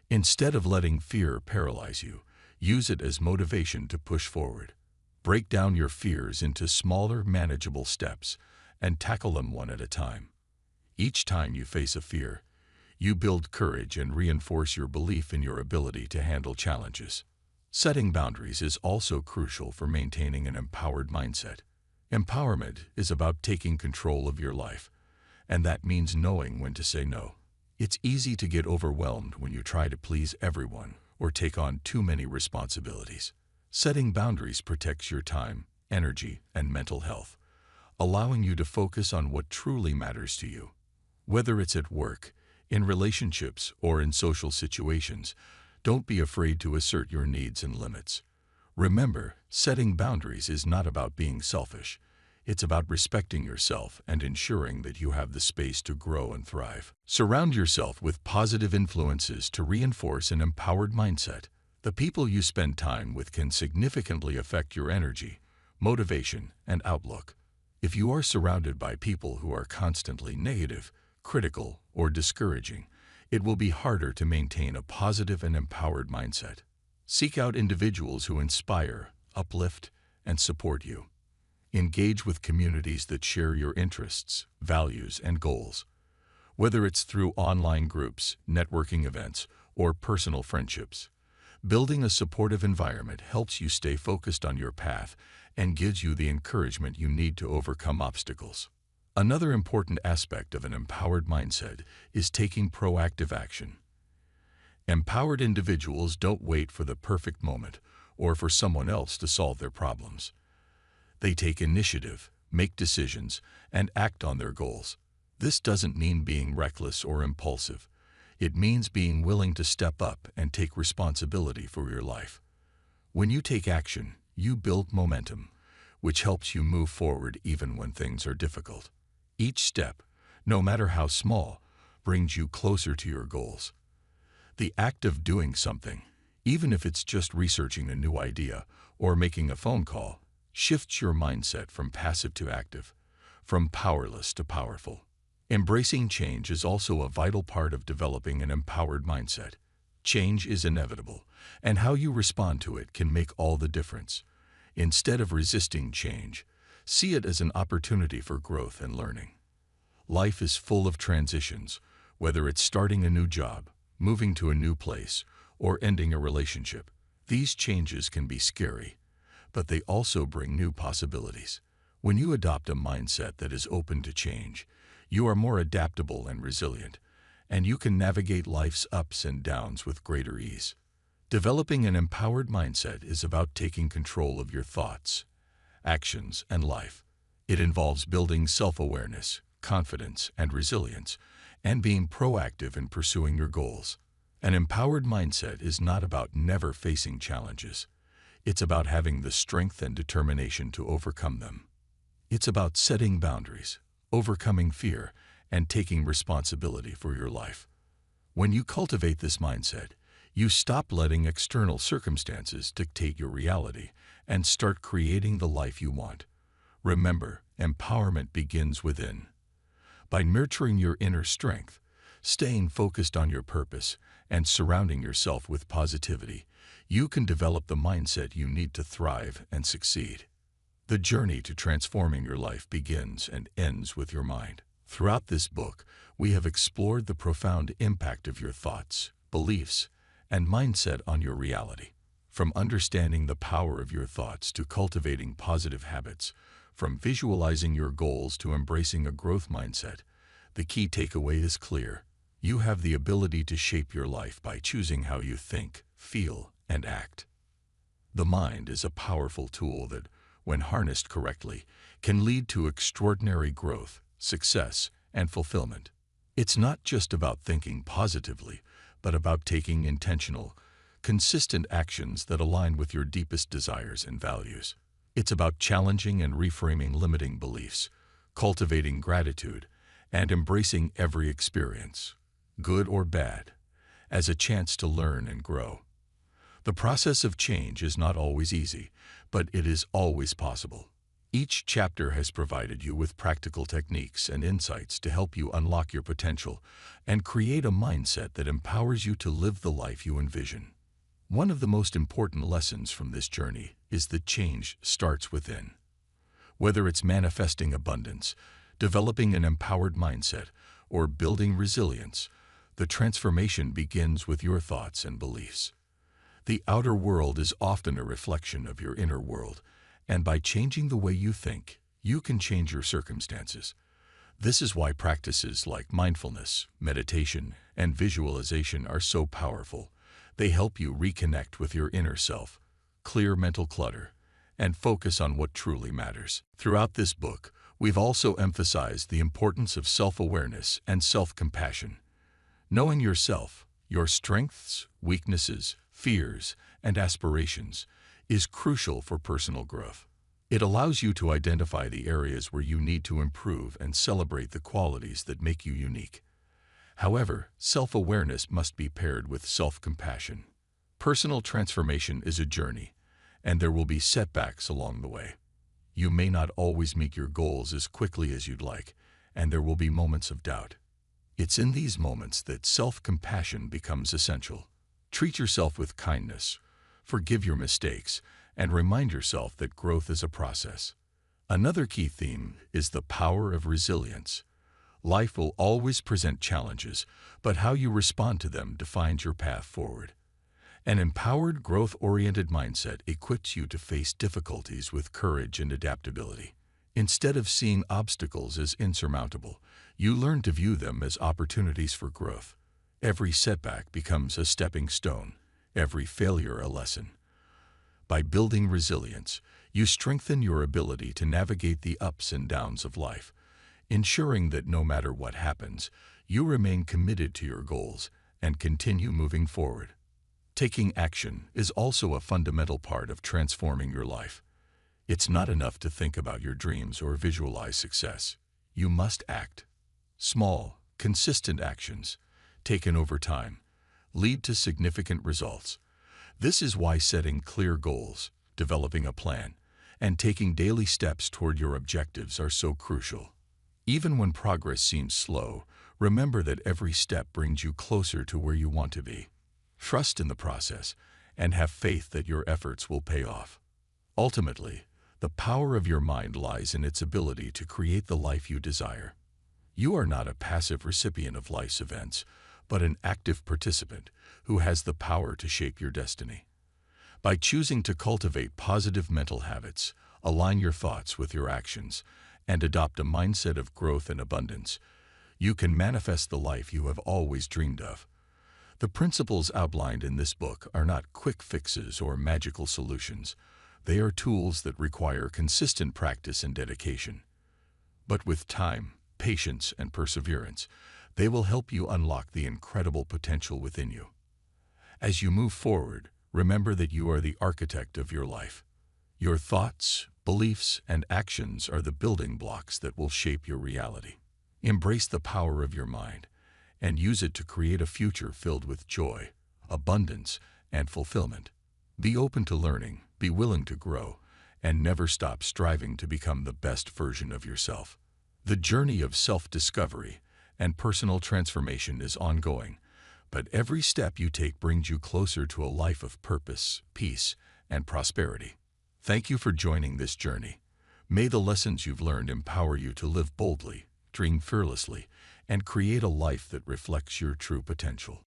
Instead of letting fear paralyze you, use it as motivation to push forward. Break down your fears into smaller, manageable steps and tackle them one at a time. Each time you face a fear, you build courage and reinforce your belief in your ability to handle challenges. Setting boundaries is also crucial for maintaining an empowered mindset. Empowerment is about taking control of your life, and that means knowing when to say no. It's easy to get overwhelmed when you try to please everyone or take on too many responsibilities. Setting boundaries protects your time, energy, and mental health, allowing you to focus on what truly matters to you. Whether it's at work, in relationships, or in social situations, don't be afraid to assert your needs and limits. Remember, setting boundaries is not about being selfish. It's about respecting yourself and ensuring that you have the space to grow and thrive. Surround yourself with positive influences to reinforce an empowered mindset. The people you spend time with can significantly affect your energy, motivation, and outlook. If you are surrounded by people who are constantly negative, critical, or discouraging, it will be harder to maintain a positive and empowered mindset. Seek out individuals who inspire, uplift, and support you. Engage with communities that share your interests, values, and goals. Whether it's through online groups, networking events, or personal friendships, building a supportive environment helps you stay focused on your path and gives you the encouragement you need to overcome obstacles. Another important aspect of an empowered mindset is taking proactive action. Empowered individuals don't wait for the perfect moment or for someone else to solve their problems. They take initiative, make decisions, and act on their goals. This doesn't mean being reckless or impulsive. It means being willing to step up and take responsibility for your life. When you take action, you build momentum, which helps you move forward even when things are difficult. Each step, no matter how small, brings you closer to your goals. The act of doing something, even if it's just researching a new idea or making a phone call, shifts your mindset from passive to active, from powerless to powerful. Embracing change is also a vital part of developing an empowered mindset. Change is inevitable, and how you respond to it can make all the difference. Instead of resisting change, see it as an opportunity for growth and learning. Life is full of transitions, whether it's starting a new job, moving to a new place, or ending a relationship. These changes can be scary, but they also bring new possibilities. When you adopt a mindset that is open to change, you are more adaptable and resilient, and you can navigate life's ups and downs with greater ease. Developing an empowered mindset is about taking control of your thoughts, actions, and life. It involves building self-awareness, confidence, and resilience, and being proactive in pursuing your goals. An empowered mindset is not about never facing challenges. It's about having the strength and determination to overcome them. It's about setting boundaries, overcoming fear, and taking responsibility for your life. When you cultivate this mindset, you stop letting external circumstances dictate your reality and start creating the life you want. Remember, empowerment begins within. By nurturing your inner strength, staying focused on your purpose, and surrounding yourself with positivity, you can develop the mindset you need to thrive and succeed. The journey to transforming your life begins and ends with your mind. Throughout this book, we have explored the profound impact of your thoughts, beliefs, and mindset on your reality. From understanding the power of your thoughts to cultivating positive habits, from visualizing your goals to embracing a growth mindset, the key takeaway is clear. You have the ability to shape your life by choosing how you think, feel, and act. The mind is a powerful tool that, when harnessed correctly, can lead to extraordinary growth, success, and fulfillment. It's not just about thinking positively, but about taking intentional, consistent actions that align with your deepest desires and values. It's about challenging and reframing limiting beliefs, cultivating gratitude, and embracing every experience, good or bad, as a chance to learn and grow. The process of change is not always easy, but it is always possible. Each chapter has provided you with practical techniques and insights to help you unlock your potential and create a mindset that empowers you to live the life you envision. One of the most important lessons from this journey is that change starts within. Whether it's manifesting abundance, developing an empowered mindset, or building resilience, the transformation begins with your thoughts and beliefs. The outer world is often a reflection of your inner world, and by changing the way you think, you can change your circumstances. This is why practices like mindfulness, meditation, and visualization are so powerful. They help you reconnect with your inner self, clear mental clutter, and focus on what truly matters. Throughout this book, we've also emphasized the importance of self-awareness and self-compassion. Knowing yourself, your strengths, weaknesses, fears, and aspirations is crucial for personal growth. It allows you to identify the areas where you need to improve and celebrate the qualities that make you unique. However, self-awareness must be paired with self-compassion. Personal transformation is a journey, and there will be setbacks along the way. You may not always meet your goals as quickly as you'd like, and there will be moments of doubt. It's in these moments that self-compassion becomes essential. Treat yourself with kindness, forgive your mistakes, and remind yourself that growth is a process. Another key theme is the power of resilience. Life will always present challenges, but how you respond to them defines your path forward. An empowered, growth-oriented mindset equips you to face difficulties with courage and adaptability. Instead of seeing obstacles as insurmountable, you learn to view them as opportunities for growth. Every setback becomes a stepping stone, every failure a lesson. By building resilience, you strengthen your ability to navigate the ups and downs of life, ensuring that no matter what happens, you remain committed to your goals and continue moving forward. Taking action is also a fundamental part of transforming your life. It's not enough to think about your dreams or visualize success. You must act. Small, consistent actions, taken over time, lead to significant results. This is why setting clear goals, developing a plan, and taking daily steps toward your objectives are so crucial. Even when progress seems slow, remember that every step brings you closer to where you want to be. Trust in the process and have faith that your efforts will pay off. Ultimately, the power of your mind lies in its ability to create the life you desire. You are not a passive recipient of life's events, but an active participant who has the power to shape your destiny. By choosing to cultivate positive mental habits, align your thoughts with your actions, and adopt a mindset of growth and abundance, you can manifest the life you have always dreamed of. The principles outlined in this book are not quick fixes or magical solutions. They are tools that require consistent practice and dedication. But with time, patience, and perseverance, they will help you unlock the incredible potential within you. As you move forward, remember that you are the architect of your life. Your thoughts, beliefs, and actions are the building blocks that will shape your reality. Embrace the power of your mind and use it to create a future filled with joy, abundance, and fulfillment. Be open to learning, be willing to grow, and never stop striving to become the best version of yourself. The journey of self-discovery and personal transformation is ongoing, but every step you take brings you closer to a life of purpose, peace, and prosperity. Thank you for joining this journey. May the lessons you've learned empower you to live boldly, dream fearlessly, and create a life that reflects your true potential.